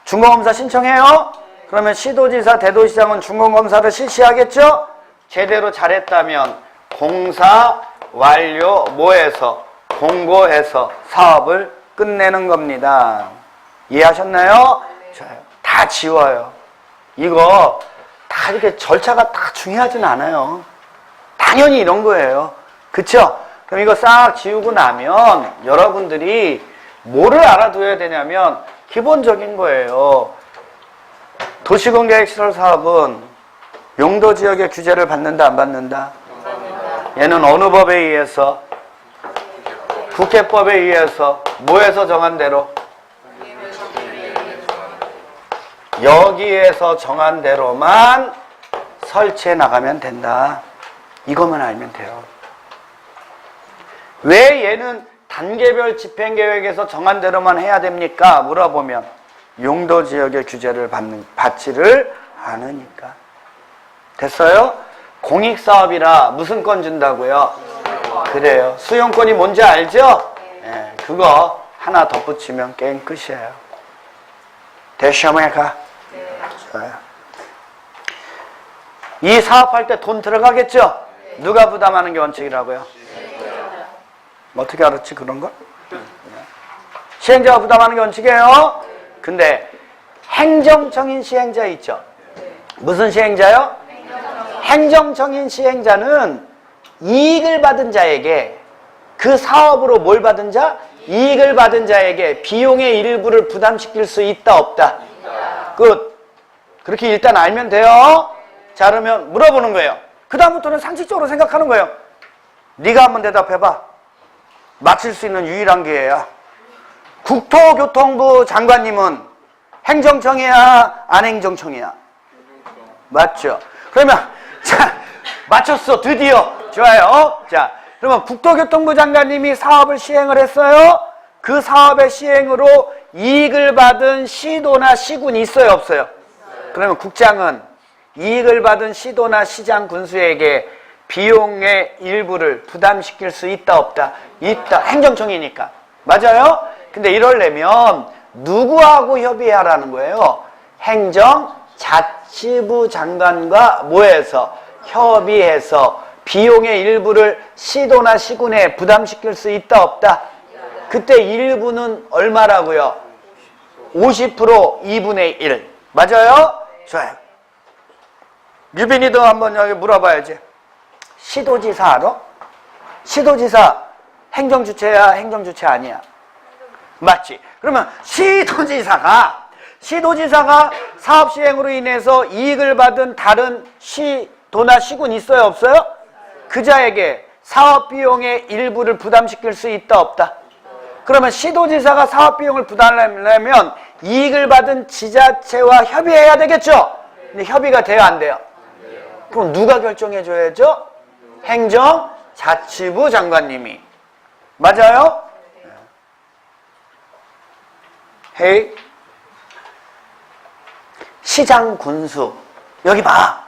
준공검사 신청해요? 그러면 시도지사, 대도시장은 준공검사를 실시하겠죠? 제대로 잘했다면 공사 완료 뭐해서 공고해서 사업을 끝내는 겁니다. 이해하셨나요? 좋아요. 다 지워요. 이거 다 이렇게 절차가 다 중요하진 않아요. 당연히 이런 거예요. 그쵸? 그럼 이거 싹 지우고 나면 여러분들이 뭐를 알아둬야 되냐면 기본적인 거예요. 도시군계획시설 사업은 용도지역의 규제를 받는다, 안 받는다? 얘는 어느 법에 의해서? 국회법에 의해서 뭐에서 정한 대로? 여기에서 정한 대로만 설치해 나가면 된다. 이것만 알면 돼요. 왜 얘는 단계별 집행계획에서 정한 대로만 해야 됩니까? 물어보면 용도 지역의 규제를 받지를 않으니까. 됐어요? 공익사업이라 무슨 건 준다고요? 그래요. 수용권이 뭔지 알죠? 예, 그거 하나 덧붙이면 게임 끝이에요. 됐습니까? 좋아요. 이 사업할 때 돈 들어가겠죠? 누가 부담하는 게 원칙이라고요? 어떻게 알았지 그런 거? 시행자가 부담하는 게 원칙이에요. 근데 행정청인 시행자 있죠? 무슨 시행자요? 행정청인 시행자는 이익을 받은 자에게, 그 사업으로 뭘 받은 자? 이익을 받은 자에게 비용의 일부를 부담시킬 수 있다 없다? 그렇게 일단 알면 돼요. 자, 그러면 물어보는 거예요. 그 다음부터는 상식적으로 생각하는 거예요. 네가 한번 대답해봐. 맞힐 수 있는 유일한 기회야. 국토교통부 장관님은 행정청이야, 안 행정청이야? 맞죠? 그러면 자, 맞췄어. 드디어. 좋아요. 자, 그러면 국토교통부 장관님이 사업을 시행을 했어요. 그 사업의 시행으로 이익을 받은 시도나 시군이 있어요, 없어요? 그러면 국장은 이익을 받은 시도나 시장 군수에게 비용의 일부를 부담시킬 수 있다 없다? 있다. 행정청이니까. 맞아요? 근데 이러려면 누구하고 협의하라는 거예요? 행정자치부 장관과 뭐해서? 협의해서 비용의 일부를 시도나 시군에 부담시킬 수 있다 없다? 그때 일부는 얼마라고요? 50% 2분의 1. 맞아요? 좋아요. 유빈이도 한번 여기 물어봐야지. 시도지사 알아? 시도지사 행정주체야, 행정주체 아니야? 맞지? 그러면 시도지사가 사업 시행으로 인해서 이익을 받은 다른 시도나 시군 있어요, 없어요? 그 자에게 사업 비용의 일부를 부담시킬 수 있다, 없다? 그러면 시도지사가 사업 비용을 부담하려면 이익을 받은 지자체와 협의해야 되겠죠? 근데 협의가 돼요, 안 돼요? 그럼 누가 결정해 줘야죠? 행정자치부 장관님이. 맞아요? 헤이. 시장 군수. 여기 봐.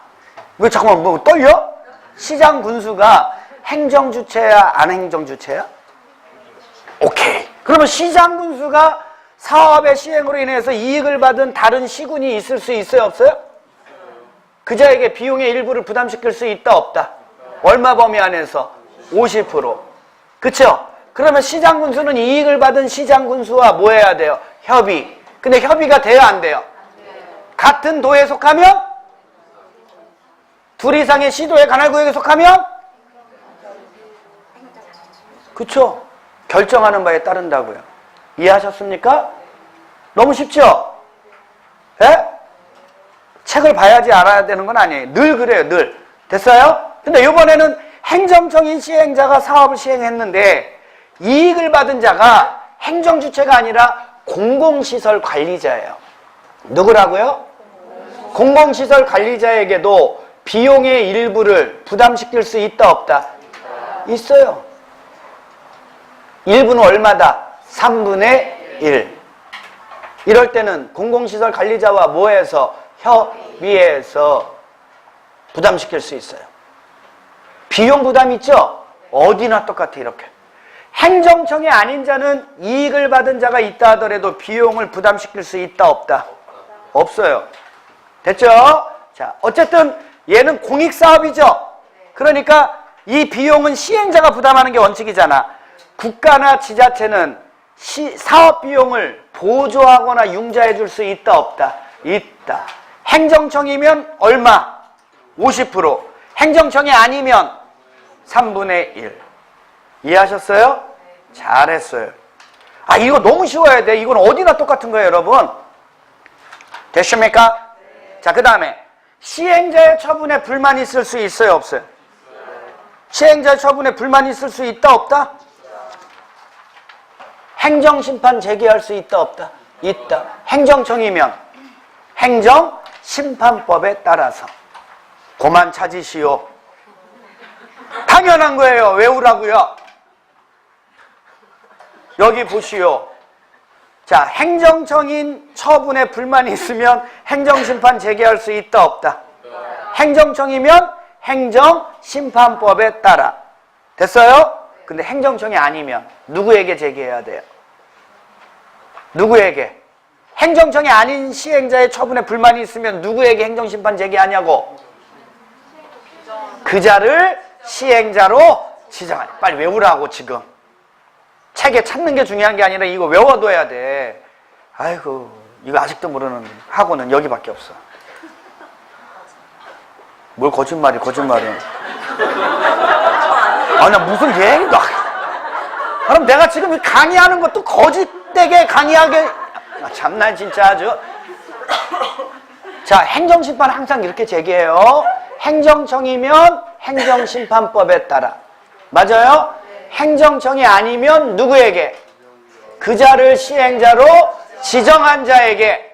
왜 잠깐만 뭐 떨려? 시장 군수가 행정 주체야, 안 행정 주체야? 오케이. 그러면 시장 군수가 사업의 시행으로 인해서 이익을 받은 다른 시군이 있을 수 있어요, 없어요? 그 자에게 비용의 일부를 부담시킬 수 있다, 없다? 얼마 범위 안에서? 50%. 그쵸? 그러면 시장 군수는 이익을 받은 시장 군수와 뭐 해야 돼요? 협의. 근데 협의가 돼요, 안 돼요? 같은 도에 속하면? 둘 이상의 시도의 관할구역에 속하면? 그쵸? 결정하는 바에 따른다고요. 이해하셨습니까? 너무 쉽죠? 예? 책을 봐야지 알아야 되는 건 아니에요. 늘 그래요, 늘. 됐어요? 근데 이번에는 행정청인 시행자가 사업을 시행했는데 이익을 받은 자가 행정주체가 아니라 공공시설 관리자예요. 누구라고요? 공공시설 관리자에게도 비용의 일부를 부담시킬 수 있다, 없다? 있어요. 일부는 얼마다? 3분의 1. 이럴 때는 공공시설 관리자와 뭐해서? 협의해서 부담시킬 수 있어요. 비용 부담 있죠? 어디나 똑같아, 이렇게. 행정청이 아닌 자는 이익을 받은 자가 있다 하더라도 비용을 부담시킬 수 있다, 없다? 없어요. 됐죠? 자, 어쨌든 얘는 공익사업이죠? 그러니까 이 비용은 시행자가 부담하는 게 원칙이잖아. 국가나 지자체는 사업 비용을 보조하거나 융자해 줄 수 있다, 없다? 있다. 행정청이면 얼마? 50%. 행정청이 아니면 3분의 1. 이해하셨어요? 잘했어요. 아, 이거 너무 쉬워야 돼. 이건 어디나 똑같은 거예요, 여러분. 됐습니까? 자, 그 다음에 시행자의 처분에 불만이 있을 수 있어요, 없어요? 시행자의 처분에 불만이 있을 수 있다, 없다? 행정심판 제기할 수 있다, 없다? 있다. 행정청이면 행정심판법에 따라서 고만 찾으시오. 당연한 거예요. 외우라고요. 여기 보시오. 자, 행정청인 처분에 불만이 있으면 행정심판 제기할 수 있다 없다? 행정청이면 행정심판법에 따라. 됐어요? 근데 행정청이 아니면 누구에게 제기해야 돼요? 누구에게? 행정청이 아닌 시행자의 처분에 불만이 있으면 누구에게 행정심판 제기하냐고? 그자를 시행자로 지정하냐. 빨리 외우라고 지금. 책에 찾는 게 중요한 게 아니라 이거 외워둬야 돼. 아이고, 이거 아직도 모르는 학원은 여기밖에 없어. 뭘 거짓말이. 아니, 무슨 얘기가. 그럼 내가 지금 강의하는 것도 거짓되게 강의하게. 참나, 진짜 아주. 자, 행정심판 항상 이렇게 제기해요. 행정청이면 행정심판법에 따라. 맞아요? 행정청이 아니면 누구에게? 그자를 시행자로 지정한 자에게.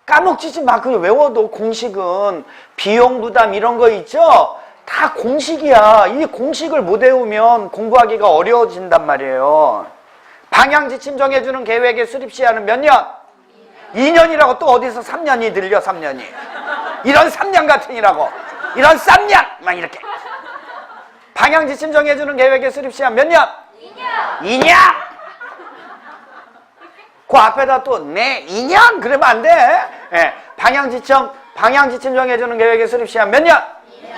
까먹지 마. 그거 외워도 공식은 비용 부담 이런 거 있죠? 다 공식이야. 이 공식을 못 외우면 공부하기가 어려워진단 말이에요. 방향지침 정해주는 계획의 수립 시한은 몇 년? 2년이라고 또 어디서 3년이 들려, 3년이. 이런 3년 같으니라고. 이런 3년! 막 이렇게. 방향지침 정해주는 계획의 수립 시한 몇 년? 2년! 2년! 그 앞에다 또, 네, 2년! 그러면 안 돼. 예. 방향지침 정해주는 계획의 수립 시한 몇 년? 2년.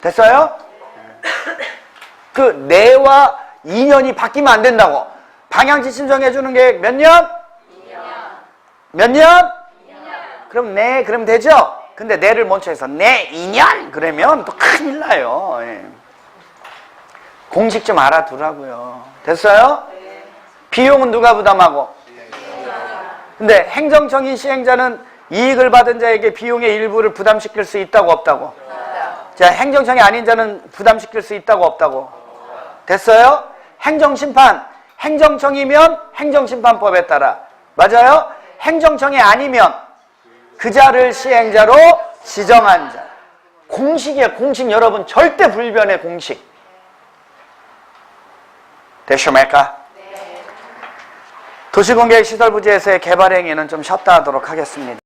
됐어요? 그, 네와 2년이 바뀌면 안 된다고. 방향지침 정해주는 계획 몇 년? 2년. 몇 년? 2년. 그럼 네, 그럼 되죠? 근데 네를 먼저 해서 네, 2년! 그러면 또 큰일 나요. 예. 공식 좀 알아두라고요. 됐어요? 네. 비용은 누가 부담하고? 근데 행정청인 시행자는 이익을 받은 자에게 비용의 일부를 부담시킬 수 있다고 없다고? 자, 행정청이 아닌 자는 부담시킬 수 있다고 없다고? 됐어요? 행정심판, 행정청이면 행정심판법에 따라. 맞아요? 행정청이 아니면 그자를 시행자로 지정한 자. 공식이에요. 공식. 여러분 절대 불변의 공식. 됐습니까? 네. 도시공개시설부지에서의 개발 행위는 좀 쉬었다 하도록 하겠습니다.